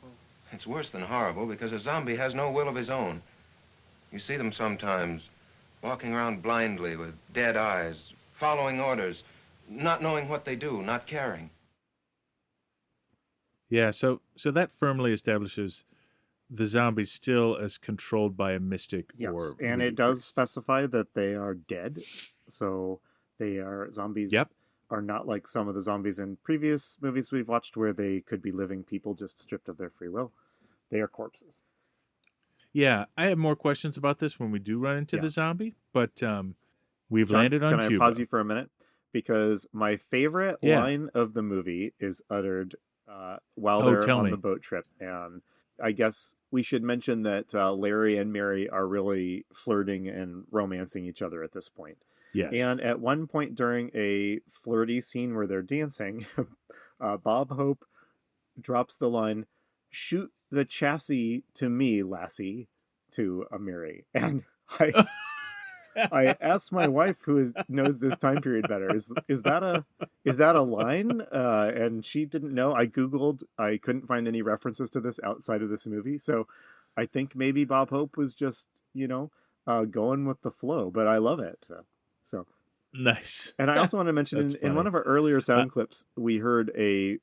It's worse than horrible, because a zombie has no will of his own. You see them sometimes walking around blindly with dead eyes, following orders, not knowing what they do, not caring. Yeah, so that firmly establishes the zombies still as controlled by a mystic. Yes, or and it does specify that they are dead. So they are zombies. Yep. Are not like some of the zombies in previous movies we've watched where they could be living people just stripped of their free will. They are corpses. Yeah, I have more questions about this when we do run into the zombie, but we've landed on Cuba. Can I pause you for a minute? Because my favorite line of the movie is uttered while they're on the boat trip. And I guess we should mention that Larry and Mary are really flirting and romancing each other at this point. Yes. And at one point during a flirty scene where they're dancing, Bob Hope drops the line, "Shoot the chassis to me, lassie," to Mary. And I asked my wife, who knows this time period better, is that a line? And she didn't know. I Googled, I couldn't find any references to this outside of this movie. So I think maybe Bob Hope was just, going with the flow, but I love it. So nice. And I also want to mention in one of our earlier sound clips, we heard a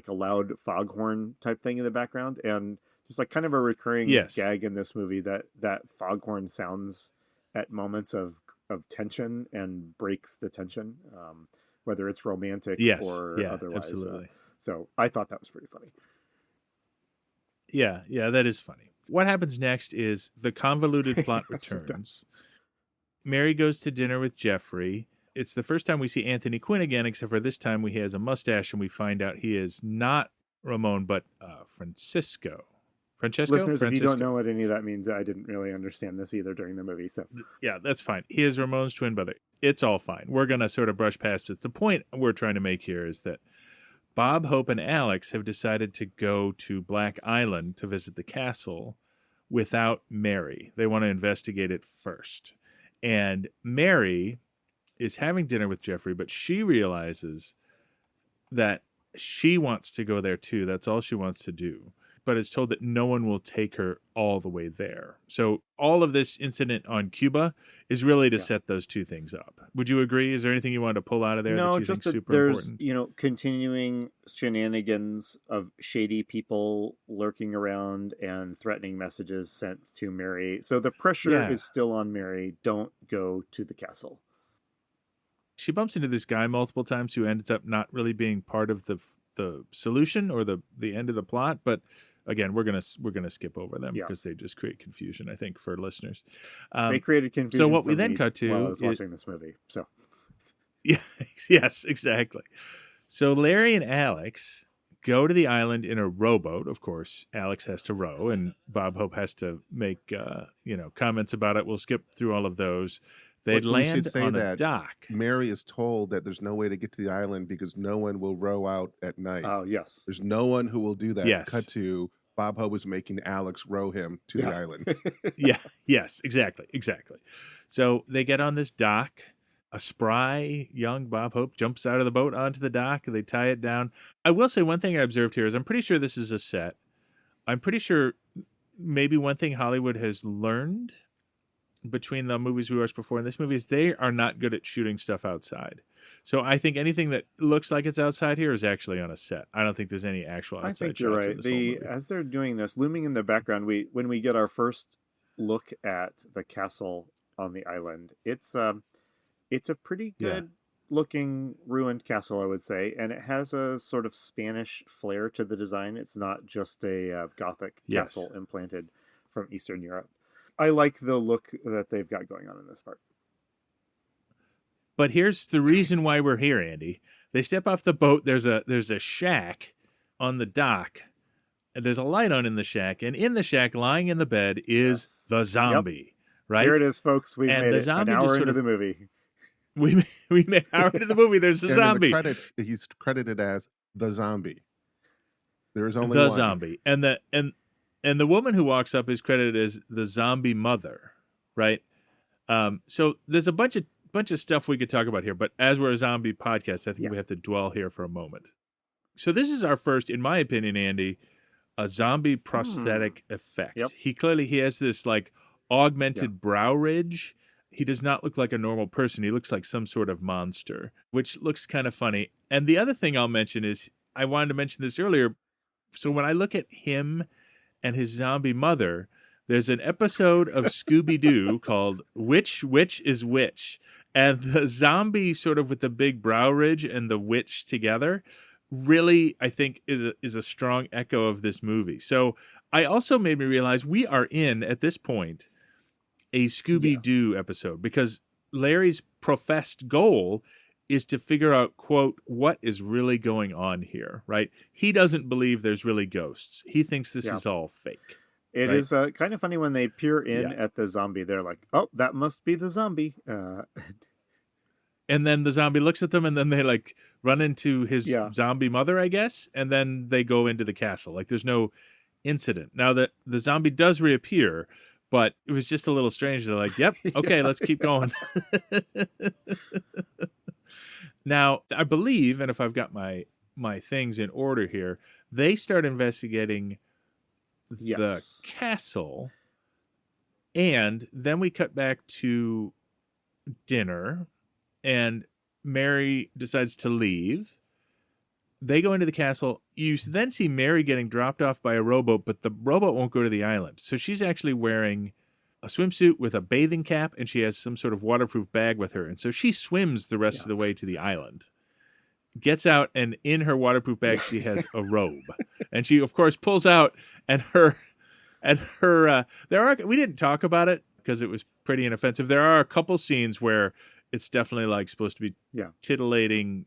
loud foghorn type thing in the background, and just like kind of a recurring gag in this movie that foghorn sounds at moments of tension and breaks the tension, whether it's romantic or otherwise. Absolutely. So I thought that was pretty funny. Yeah, that is funny. What happens next is the convoluted plot returns. Mary goes to dinner with Jeffrey. It's the first time we see Anthony Quinn again, except for this time he has a mustache, and we find out he is not Ramon, but Francesco. Listeners, if you don't know what any of that means, I didn't really understand this either during the movie. So yeah, that's fine. He is Ramon's twin brother. It's all fine. We're going to sort of brush past it. The point we're trying to make here is that Bob, Hope, and Alex have decided to go to Black Island to visit the castle without Mary. They want to investigate it first. And Mary is having dinner with Jeffrey, but she realizes that she wants to go there too. That's all she wants to do. But is told that no one will take her all the way there. So all of this incident on Cuba is really to set those two things up. Would you agree? Is there anything you wanted to pull out of there that you think is super there's, important? Continuing shenanigans of shady people lurking around and threatening messages sent to Mary. So the pressure is still on Mary. Don't go to the castle. She bumps into this guy multiple times who ends up not really being part of the solution or the end of the plot, but again, we're gonna skip over them because they just create confusion, I think, for listeners. They created confusion. So what we then cut to while I was watching this movie. So yes, exactly. So Larry and Alex go to the island in a rowboat. Of course, Alex has to row, and Bob Hope has to make comments about it. We'll skip through all of those. They land on a dock. Mary is told that there's no way to get to the island because no one will row out at night. Oh, yes. There's no one who will do that. Yes. Cut to Bob Hope is making Alex row him to the island. Yes, exactly. So they get on this dock. A spry young Bob Hope jumps out of the boat onto the dock. They tie it down. I will say one thing I observed here is I'm pretty sure this is a set. I'm pretty sure maybe one thing Hollywood has learned between the movies we watched before and this movie is they are not good at shooting stuff outside. So I think anything that looks like it's outside here is actually on a set. I don't think there's any actual outside shots. I think you're right. As they're doing this, looming in the background, when we get our first look at the castle on the island, it's a pretty good looking ruined castle, I would say, and it has a sort of Spanish flair to the design. It's not just a Gothic castle implanted from Eastern Europe. I like the look that they've got going on in this part. But here's the reason why we're here, Andy. They step off the boat. There's a shack on the dock. There's a light on in the shack, and in the shack, lying in the bed, is the zombie. Right here it is, folks. We made it an hour into the movie. We made an hour into the movie. There's a zombie. In the credits, he's credited as the zombie. There is only the one. Zombie, and the woman who walks up is credited as the zombie mother, right? So there's a bunch of stuff we could talk about here, but as we're a zombie podcast, I think we have to dwell here for a moment. So this is our first, in my opinion, Andy, a zombie prosthetic effect. Yep. He has this like augmented brow ridge. He does not look like a normal person. He looks like some sort of monster, which looks kind of funny. And the other thing I'll mention is, I wanted to mention this earlier. So when I look at him and his zombie mother, there's an episode of Scooby-Doo called Which is Which? And the zombie sort of with the big brow ridge and the witch together really, I think, is a strong echo of this movie. So I also made me realize we are in, at this point, a Scooby-Doo episode, because Larry's professed goal is to figure out, quote, what is really going on here, right? He doesn't believe there's really ghosts. He thinks this is all fake. It is kind of funny when they peer in at the zombie. They're like, oh, that must be the zombie. And then the zombie looks at them, and then they like run into his zombie mother, I guess, and then they go into the castle. Like there's no incident. Now that the zombie does reappear, but it was just a little strange. They're like, yep, okay, let's keep going. Now, I believe, and if I've got my things in order here, they start investigating the castle, and then we cut back to dinner, and Mary decides to leave. They go into the castle. You then see Mary getting dropped off by a rowboat, but the rowboat won't go to the island. So she's actually wearing a swimsuit with a bathing cap, and she has some sort of waterproof bag with her. And so she swims the rest of the way to the island, gets out, and in her waterproof bag, she has a robe. And she, of course, pulls out, and her, we didn't talk about it because it was pretty inoffensive. There are a couple scenes where it's definitely like supposed to be titillating,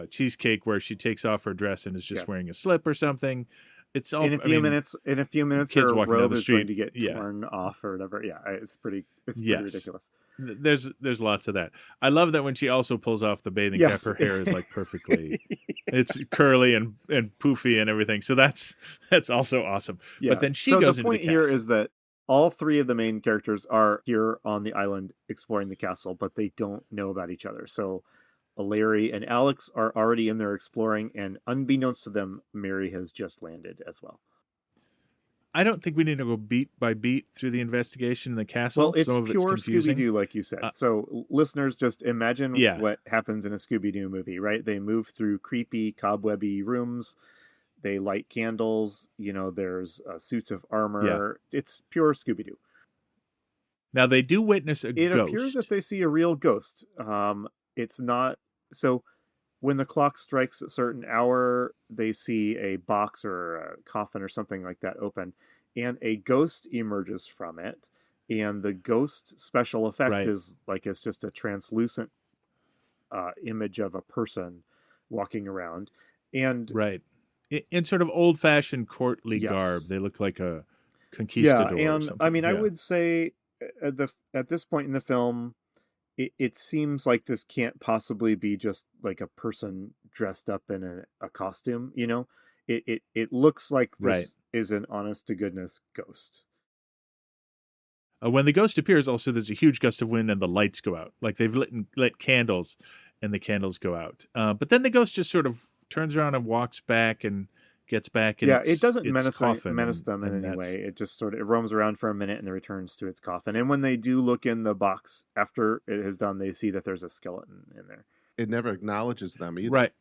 cheesecake, where she takes off her dress and is just wearing a slip or something. It's all in a few minutes. Her robe is going to get torn off or whatever. Yeah, it's pretty ridiculous. There's lots of that. I love that when she also pulls off the bathing cap, her hair is like perfectly, it's curly and poofy and everything. So that's also awesome. Yeah. But then she goes into the castle. So the point here is that all three of the main characters are here on the island exploring the castle, but they don't know about each other. So Larry and Alex are already in there exploring, and unbeknownst to them, Mary has just landed as well. I don't think we need to go beat by beat through the investigation in the castle. Well, it's pure Scooby-Doo, like you said. So listeners, just imagine what happens in a Scooby-Doo movie, right? They move through creepy, cobwebby rooms. They light candles. There's suits of armor. Yeah. It's pure Scooby-Doo. Now, they do witness a ghost. It appears that they see a real ghost. It's not... So when the clock strikes a certain hour, they see a box or a coffin or something like that open, and a ghost emerges from it. And the ghost special effect is like it's just a translucent image of a person walking around. And in sort of old-fashioned courtly garb. They look like a conquistador or something. I mean, I would say at this point in the film, it seems like this can't possibly be just like a person dressed up in a costume, It looks like this is an honest-to-goodness ghost. When the ghost appears, also, there's a huge gust of wind and the lights go out. Like they've lit candles and the candles go out. But then the ghost just sort of turns around and walks back and gets back. And it doesn't menace them in any way. It just sort of roams around for a minute and then returns to its coffin. And when they do look in the box after it has done, they see that there's a skeleton in there. It never acknowledges them either. Right.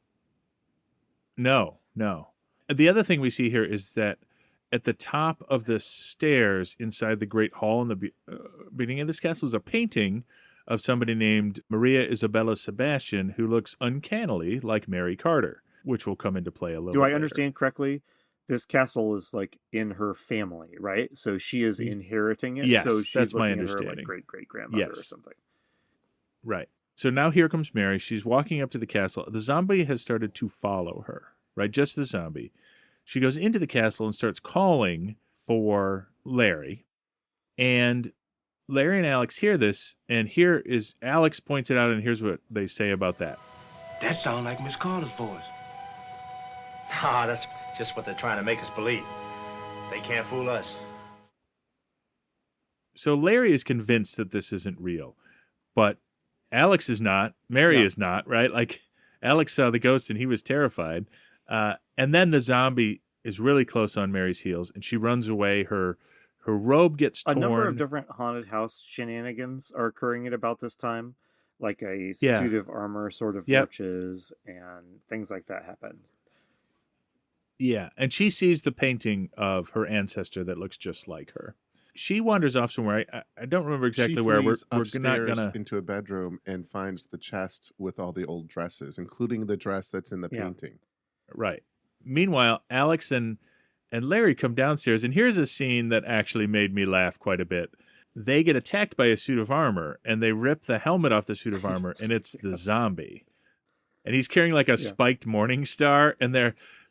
No. The other thing we see here is that at the top of the stairs inside the Great Hall in the beginning of this castle is a painting of somebody named Maria Isabella Sebastian, who looks uncannily like Mary Carter, which will come into play a little bit. Do I understand correctly? This castle is like in her family, right? So she is inheriting it. Yes, so she's that's my looking understanding. at her like great-great-grandmother or something. Right. So now here comes Mary. She's walking up to the castle. The zombie has started to follow her, right? Just the zombie. She goes into the castle and starts calling for Larry. And Larry and Alex hear this, and here is Alex points it out, and here's what they say about that. That sounds like Miss Carter's voice. That's just what they're trying to make us believe. They can't fool us. So Larry is convinced that this isn't real, but Alex is not. Mary is not, right? Like, Alex saw the ghost and he was terrified. And then the zombie is really close on Mary's heels, and she runs away. Her robe gets torn. A number of different haunted house shenanigans are occurring at about this time. Like a suit of armor sort of marches and things like that happen. Yeah, and she sees the painting of her ancestor that looks just like her. She wanders off somewhere. I don't remember exactly where. We're not gonna into a bedroom and finds the chest with all the old dresses, including the dress that's in the painting. Right. Meanwhile, Alex and Larry come downstairs, and here's a scene that actually made me laugh quite a bit. They get attacked by a suit of armor, and they rip the helmet off the suit of armor, and it's the zombie. And he's carrying like a spiked morning star,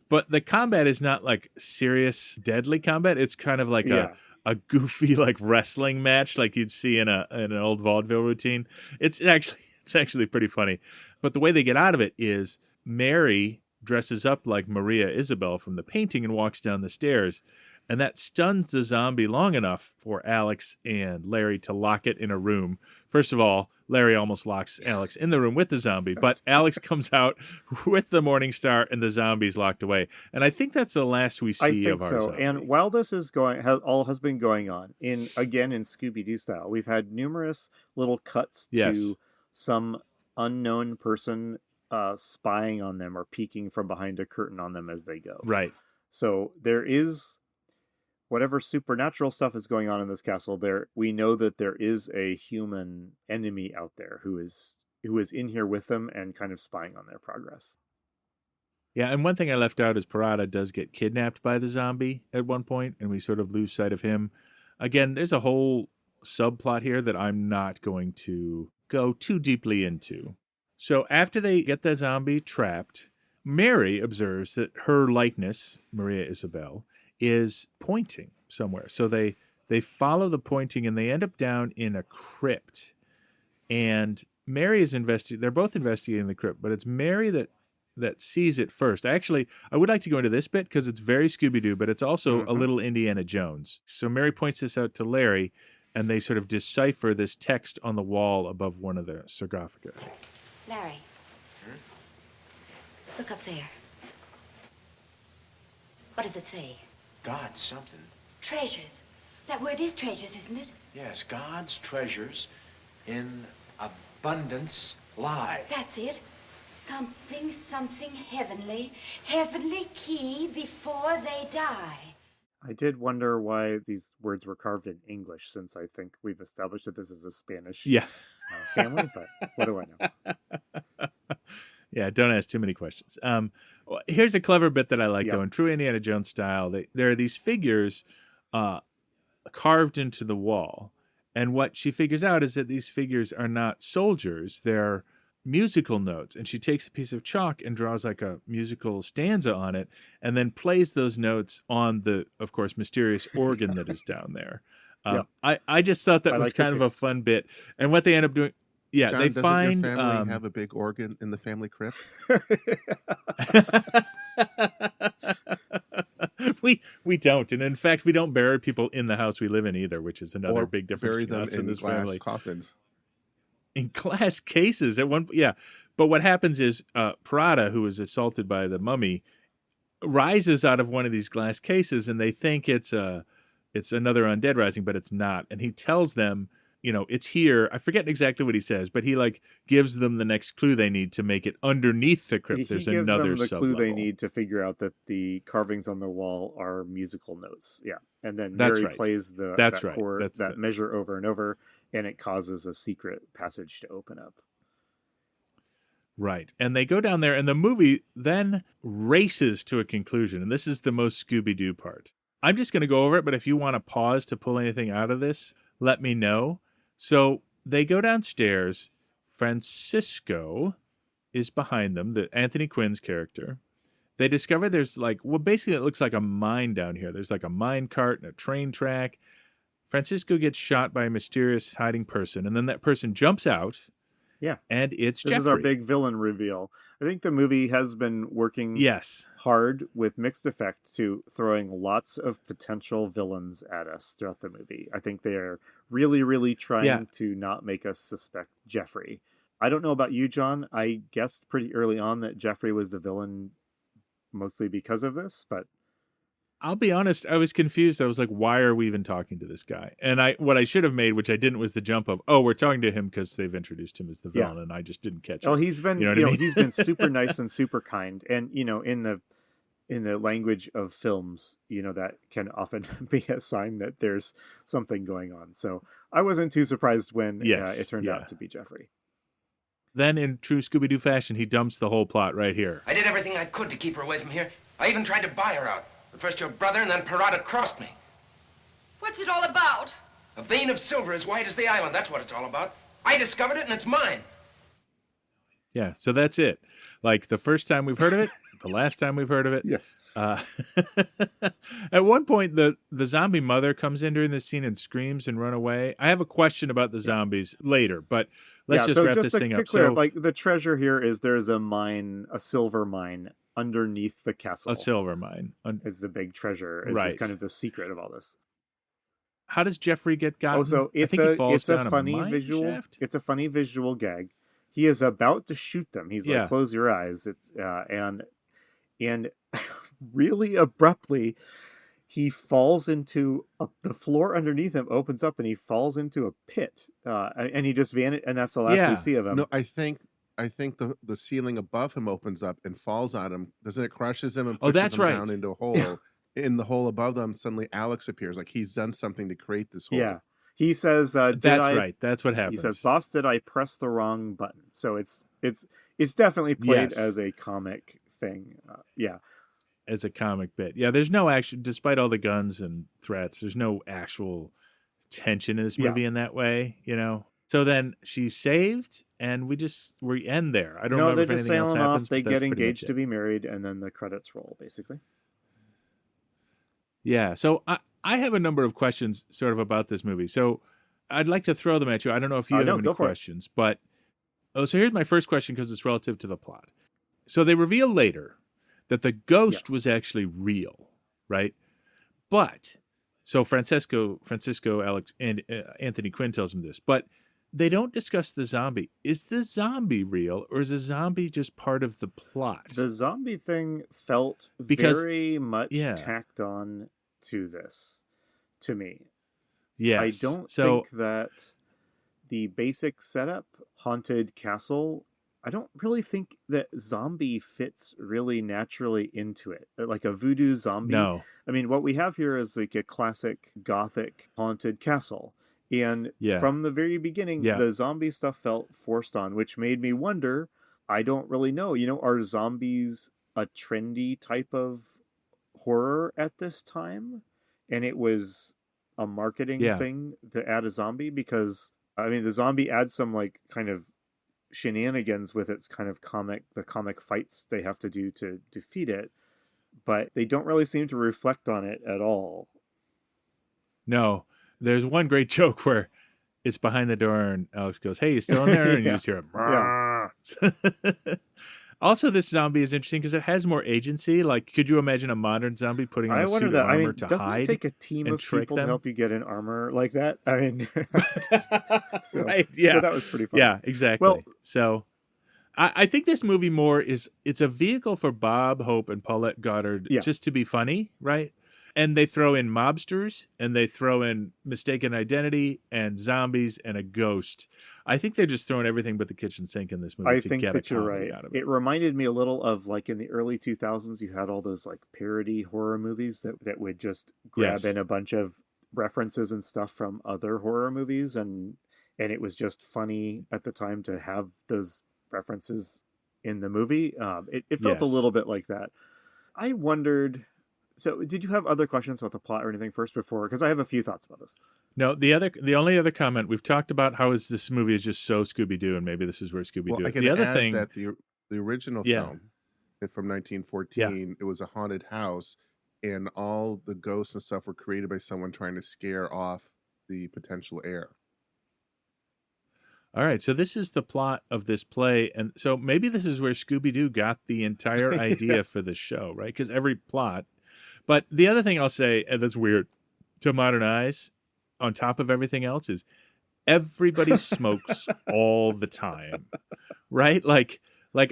but the combat is not like serious, deadly combat. It's kind of like a goofy like wrestling match, like you'd see in an old vaudeville routine. It's actually pretty funny. But the way they get out of it is Mary dresses up like Maria Isabel from the painting and walks down the stairs. And that stuns the zombie long enough for Alex and Larry to lock it in a room. First of all, Larry almost locks Alex in the room with the zombie, but Alex comes out with the morning star and the zombie's locked away. And I think that's the last we see of our zombie. And while this is all has been going on, in Scooby-Doo style, we've had numerous little cuts to some unknown person spying on them or peeking from behind a curtain on them as they go. Right. So there is whatever supernatural stuff is going on in this castle. We know that there is a human enemy out there who is in here with them and kind of spying on their progress. Yeah, and one thing I left out is Parada does get kidnapped by the zombie at one point, and we sort of lose sight of him. Again, there's a whole subplot here that I'm not going to go too deeply into. So after they get the zombie trapped, Mary observes that her likeness, Maria Isabel, is pointing somewhere. So they follow the pointing and they end up down in a crypt. And Mary is they're both investigating the crypt, but it's Mary that that sees it first. I would like to go into this bit because it's very Scooby-Doo, but it's also a little Indiana Jones. So Mary points this out to Larry, and they sort of decipher this text on the wall above one of the sarcophagi. Larry. Look up there. What does it say? God's something. Treasures. That word is treasures, isn't it? Yes, God's treasures in abundance lie. That's it. Something heavenly. Heavenly key before they die. I did wonder why these words were carved in English, since I think we've established that this is a Spanish family, but what do I know? Yeah, don't ask too many questions. Here's a clever bit that I like, though. In true Indiana Jones style, there are these figures carved into the wall. And what she figures out is that these figures are not soldiers. They're musical notes. And she takes a piece of chalk and draws like a musical stanza on it and then plays those notes on the, of course, mysterious organ that is down there. I just thought that was kind of a fun bit. And what they end up doing... Yeah, John, they doesn't find... your family have a big organ in the family crypt? We don't. And in fact, we don't bury people in the house we live in either, which is another big difference bury between them us and in this glass family. coffins. In glass cases at one, yeah. But what happens is Parada, who is assaulted by the mummy, rises out of one of these glass cases, and they think it's another undead rising, but it's not. And he tells them, it's here. I forget exactly what he says, but he gives them the next clue they need to make it underneath the crypt. There's another them the clue they sub-level. need to figure out that the carvings on the wall are musical notes. Yeah, and then Mary plays that measure over and over, and it causes a secret passage to open up. Right. And they go down there, and the movie then races to a conclusion. And this is the most Scooby-Doo part. I'm just going to go over it, but if you want to pause to pull anything out of this, let me know. So they go downstairs. Francisco is behind them, Anthony Quinn's character. They discover there's basically it looks like a mine down here. There's like a mine cart and a train track. Francisco gets shot by a mysterious hiding person, and then that person jumps out. Yeah. And it's Jeffrey. This is our big villain reveal. I think the movie has been working hard with mixed effect to throwing lots of potential villains at us throughout the movie. I think they're really, really trying to not make us suspect Jeffrey. I don't know about you, John. I guessed pretty early on that Jeffrey was the villain mostly because of this, but I'll be honest, I was confused. I was like, why are we even talking to this guy? And what I should have made, which I didn't, was the jump of, we're talking to him because they've introduced him as the villain, and I just didn't catch it. Oh, he's been, he's been super nice and super kind. And, in the language of films, that can often be a sign that there's something going on. So I wasn't too surprised when it turned out to be Jeffrey. Then in true Scooby-Doo fashion, he dumps the whole plot right here. I did everything I could to keep her away from here. I even tried to buy her out. But first your brother and then Parada crossed me. What's it all about? A vein of silver as white as the island. That's what it's all about. I discovered it and it's mine. Yeah, so that's it. Like the first time we've heard of it, the last time we've heard of it. Yes. At one point, the zombie mother comes in during this scene and screams and run away. I have a question about the zombies later, but let's just wrap this thing up. Clear, the treasure here is there's a mine, a silver mine underneath the castle. A silver mine. Is the big treasure. Is kind of the secret of all this. How does Jeffrey get gotten? Oh, so it's a funny visual. Shaft? It's a funny visual gag. He is about to shoot them. He's like, "Close your eyes." It's and really abruptly, he falls into the floor underneath him opens up and he falls into a pit. And he just vanishes, and that's the last we see of him. No, I think the ceiling above him opens up and falls on him. Doesn't it crushes him and pushes him down into a hole? Yeah. In the hole above them, suddenly Alex appears. Like he's done something to create this hole. Yeah. He says, right. That's what happens. He says, "Boss, did I press the wrong button?" So it's definitely played as a comic thing. As a comic bit. Yeah, there's no action, despite all the guns and threats, there's no actual tension in this movie in that way, So then she's saved, and we end there. I don't know if anything else happens. They get engaged to be married, and then the credits roll, basically. Yeah, so I have a number of questions sort of about this movie. So I'd like to throw them at you. I don't know if you have any questions, but so here's my first question because it's relative to the plot. So they reveal later that the ghost Yes. was actually real, right? But so Francisco Alex and Anthony Quinn tells him this, but they don't discuss the zombie. Is the zombie real, or is the zombie just part of the plot? The zombie thing felt very much tacked on to this, to me. Yes. I don't think that the basic setup, haunted castle, I don't really think that zombie fits really naturally into it. Like a voodoo zombie. No. I mean, what we have here is like a classic gothic haunted castle. And from the very beginning, the zombie stuff felt forced on, which made me wonder, I don't really know, are zombies a trendy type of horror at this time? And it was a marketing thing to add a zombie? Because, I mean, the zombie adds some like kind of shenanigans with its kind of the comic fights they have to do to defeat it, but they don't really seem to reflect on it at all. No. There's one great joke where it's behind the door and Alex goes, "Hey, you still in there?" And you just hear him. Also, this zombie is interesting because it has more agency. Like, could you imagine a modern zombie putting on a suit of armor to doesn't hide? It take a team of people to help you get in armor like that? I mean, right? Yeah, so that was pretty fun. Yeah, exactly. Well, so I think this movie it's a vehicle for Bob Hope and Paulette Goddard just to be funny, right? And they throw in mobsters, and they throw in mistaken identity, and zombies, and a ghost. I think they're just throwing everything but the kitchen sink in this movie. I think that you're right. It reminded me a little of like in the early 2000s, you had all those like parody horror movies that would just grab in a bunch of references and stuff from other horror movies, and it was just funny at the time to have those references in the movie. It felt a little bit like that. I wondered. So, did you have other questions about the plot or anything first before? Because I have a few thoughts about this. No, the only other comment we've talked about how this movie is just so Scooby-Doo, and maybe this is where Scooby-Doo. Well, I can the other add thing that the original film from 1914, it was a haunted house, and all the ghosts and stuff were created by someone trying to scare off the potential heir. All right, so this is the plot of this play, and so maybe this is where Scooby-Doo got the entire idea for the show, right? Because every plot. But the other thing I'll say, and that's weird to modern eyes, on top of everything else, is everybody smokes all the time, right? Like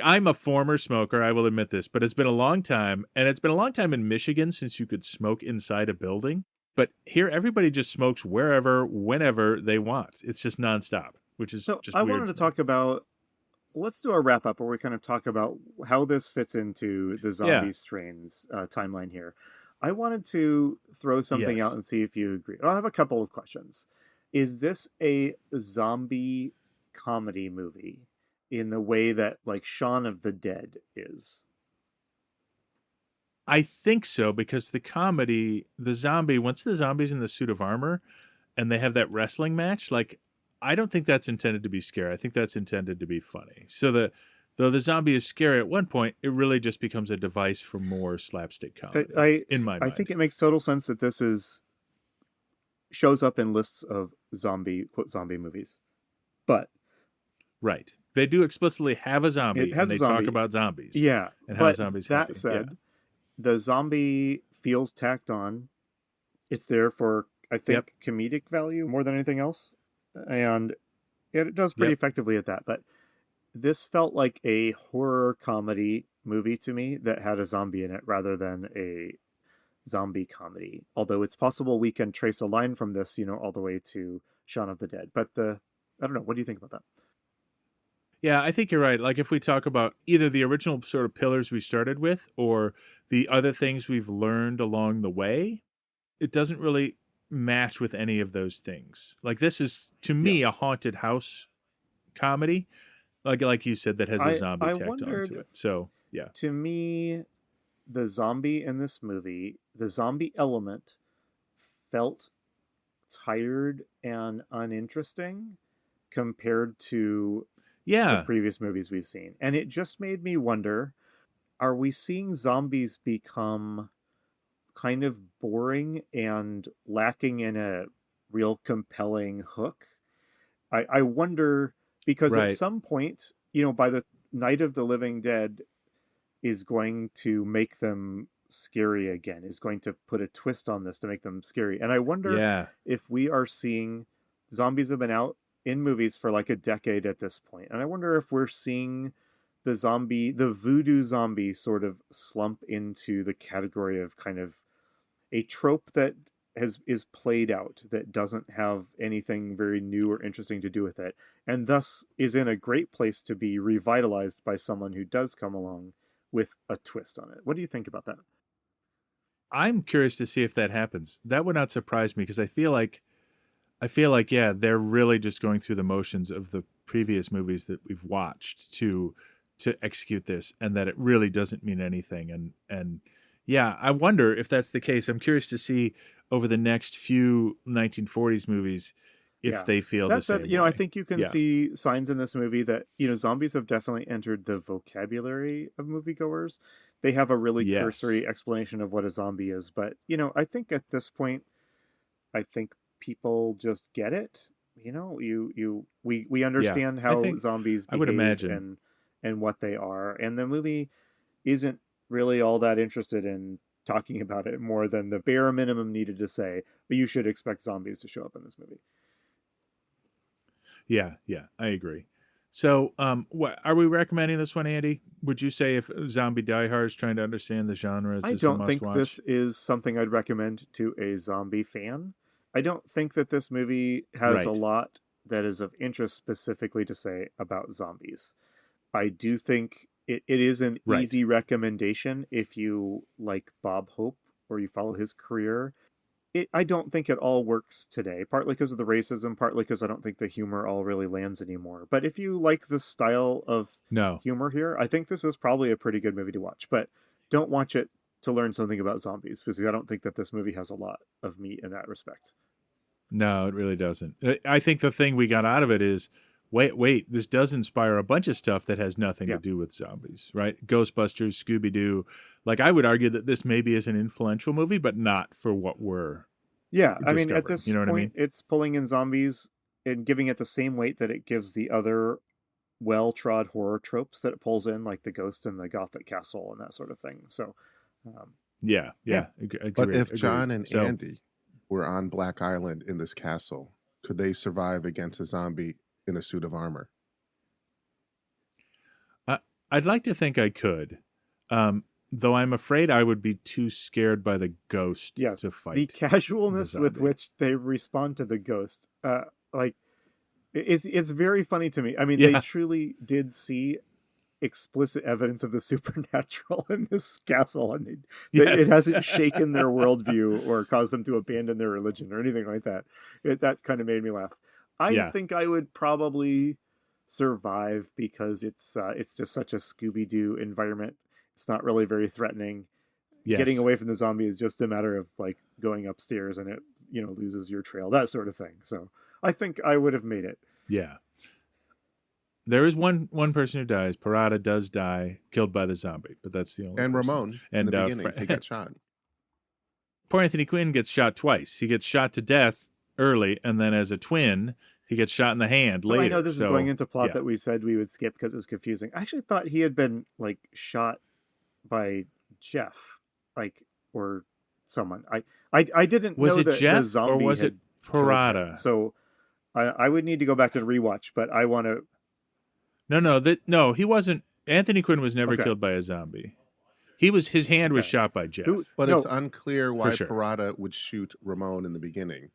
I'm a former smoker, I will admit this, but it's been a long time, and it's been a long time in Michigan since you could smoke inside a building. But here, everybody just smokes wherever, whenever they want. It's just nonstop, which is just I weird. wanted to talk about. Let's do a wrap up where we kind of talk about how this fits into the zombie strains timeline here. I wanted to throw something out and see if you agree. I'll have a couple of questions. Is this a zombie comedy movie in the way that like Shaun of the Dead is? I think so, because once the zombie's in the suit of armor and they have that wrestling match, like, I don't think that's intended to be scary. I think that's intended to be funny. So though the zombie is scary at one point, it really just becomes a device for more slapstick comedy. In my mind, I think it makes total sense that this shows up in lists of zombie movies, but right, they do explicitly have a zombie, and they talk about zombies. Yeah, and how zombies. That said, the zombie feels tacked on. It's there for, I think, comedic value more than anything else. And it does pretty effectively at that. But this felt like a horror comedy movie to me that had a zombie in it rather than a zombie comedy. Although it's possible we can trace a line from this, all the way to Shaun of the Dead. But I don't know. What do you think about that? Yeah, I think you're right. Like, if we talk about either the original sort of pillars we started with or the other things we've learned along the way, it doesn't really match with any of those things. Like, this is, to me, a haunted house comedy, like you said, that has a zombie tacked onto it. So to me, the zombie in this movie, the zombie element felt tired and uninteresting compared to the previous movies we've seen, and it just made me wonder, are we seeing zombies become kind of boring and lacking in a real compelling hook? I wonder, because at some point, by the Night of the Living Dead, is going to make them scary again, is going to put a twist on this to make them scary. And I wonder if we are seeing, zombies have been out in movies for like a decade at this point, and I wonder if we're seeing the voodoo zombie sort of slump into the category of kind of a trope that is played out, that doesn't have anything very new or interesting to do with it, and thus is in a great place to be revitalized by someone who does come along with a twist on it. What do you think about that? I'm curious to see if that happens. That would not surprise me, because I feel like, yeah, they're really just going through the motions of the previous movies that we've watched to execute this, and that it really doesn't mean anything. And yeah, I wonder if that's the case. I'm curious to see over the next few 1940s movies if they feel the same way. I think you can see signs in this movie that, zombies have definitely entered the vocabulary of moviegoers. They have a really cursory explanation of what a zombie is, but, I think at this point, I think people just get it. We understand how zombies behave, I would imagine, and what they are, and the movie isn't really all that interested in talking about it more than the bare minimum needed to say, but you should expect zombies to show up in this movie. Yeah, I agree. So, what are we recommending this one, Andy? Would you say if zombie diehard is trying to understand the genre, I don't think this is something I'd recommend to a zombie fan. I don't think that this movie has a lot that is of interest specifically to say about zombies. I do think it is an easy recommendation if you like Bob Hope or you follow his career. I don't think it all works today, partly because of the racism, partly because I don't think the humor all really lands anymore. But if you like the style of humor here, I think this is probably a pretty good movie to watch. But don't watch it to learn something about zombies, because I don't think that this movie has a lot of meat in that respect. No, it really doesn't. I think the thing we got out of it is, wait, this does inspire a bunch of stuff that has nothing to do with zombies, right? Ghostbusters, Scooby-Doo. Like, I would argue that this maybe is an influential movie, but not for what we're I mean, at this point, it's pulling in zombies and giving it the same weight that it gives the other well-trod horror tropes that it pulls in, like the ghost and the Gothic castle and that sort of thing. So, But if John and Andy were on Black Island in this castle, could they survive against a zombie in a suit of armor? I'd like to think I could, though I'm afraid I would be too scared by the ghost to fight. The casualness with which they respond to the ghost, it's very funny to me. I mean, they truly did see explicit evidence of the supernatural in this castle, and it hasn't shaken their worldview or caused them to abandon their religion or anything like that. That kind of made me laugh. I think I would probably survive because it's just such a Scooby-Doo environment. It's not really very threatening. Getting away from the zombie is just a matter of like going upstairs and it loses your trail, that sort of thing. So I think I would have made it. Yeah. There is one person who dies. Parada does die, killed by the zombie, but that's the only. And person. Ramon, in the beginning, he got shot. Poor Anthony Quinn gets shot twice. He gets shot to death early, and then as a twin, he gets shot in the hand later. I know this is going into plot that we said we would skip because it was confusing. I actually thought he had been like shot by Jeff, or someone. I didn't know that Jeff the zombie or was it Parada? So I would need to go back and rewatch, but I want to. No, he wasn't. Anthony Quinn was never killed by a zombie. His hand was shot by Jeff. But it's unclear why Parada would shoot Ramon in the beginning.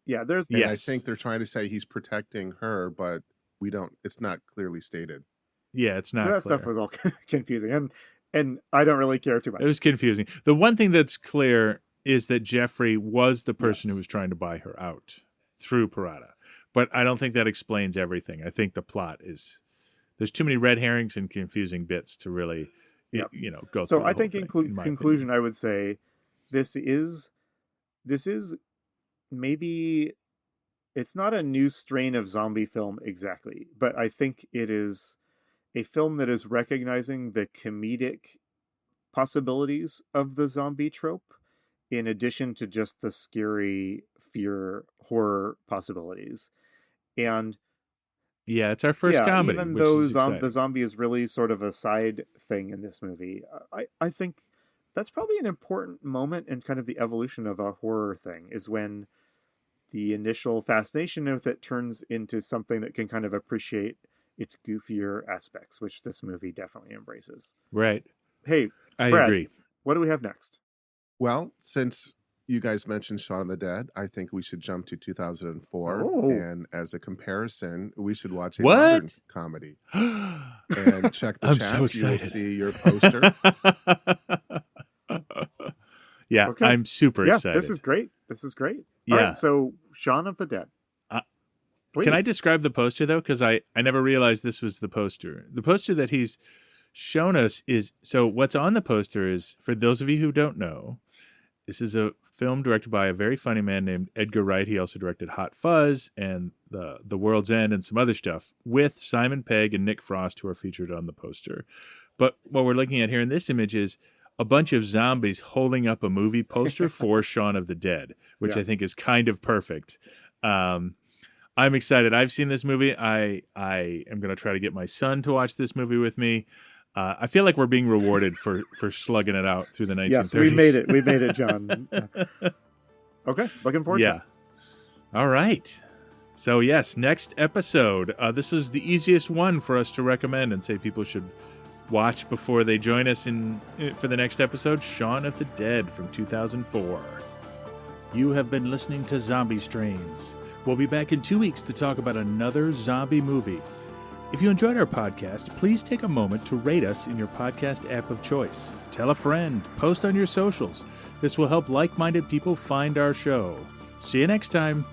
Yeah, I think they're trying to say he's protecting her, but we don't. It's not clearly stated. Yeah, it's not. So that stuff was all confusing, and I don't really care too much. It was confusing. The one thing that's clear is that Jeffrey was the person who was trying to buy her out through Parada, but I don't think that explains everything. I think the plot is there's too many red herrings and confusing bits to really, go. So through I think in conclusion, I would say this is maybe it's not a new strain of zombie film exactly, but I think it is a film that is recognizing the comedic possibilities of the zombie trope in addition to just the scary fear horror possibilities. And Yeah, it's our first comedy. Even which though is exciting. the zombie is really sort of a side thing in this movie, I think that's probably an important moment in kind of the evolution of a horror thing, is when the initial fascination with it turns into something that can kind of appreciate its goofier aspects, which this movie definitely embraces. Right. Hey, I Brad, agree. what do we have next? Well, since you guys mentioned Shaun of the Dead, I think we should jump to 2004. Oh. And as a comparison, we should watch a What? modern comedy. And check the I'm chat. so You will excited. see your poster. Yeah, Okay. I'm super excited. This is great. This is great. Yeah. All right, so Shaun of the Dead. Please. Can I describe the poster, though? Because I never realized this was the poster. The poster that he's shown us is... So what's on the poster is, for those of you who don't know, this is a film directed by a very funny man named Edgar Wright. He also directed Hot Fuzz and The World's End and some other stuff, with Simon Pegg and Nick Frost, who are featured on the poster. But what we're looking at here in this image is a bunch of zombies holding up a movie poster for Shaun of the Dead, which I think is kind of perfect. I'm excited. I've seen this movie. I am going to try to get my son to watch this movie with me. I feel like we're being rewarded for slugging it out through the 1930s. Yes, we made it. We made it, John. Okay, looking forward to it. All right. So, yes, next episode. This is the easiest one for us to recommend and say people should watch before they join us for the next episode, Shaun of the Dead from 2004. You have been listening to Zombie Strains. We'll be back in 2 weeks to talk about another zombie movie. If you enjoyed our podcast, please take a moment to rate us in your podcast app of choice. Tell a friend, post on your socials. This will help like-minded people find our show. See you next time.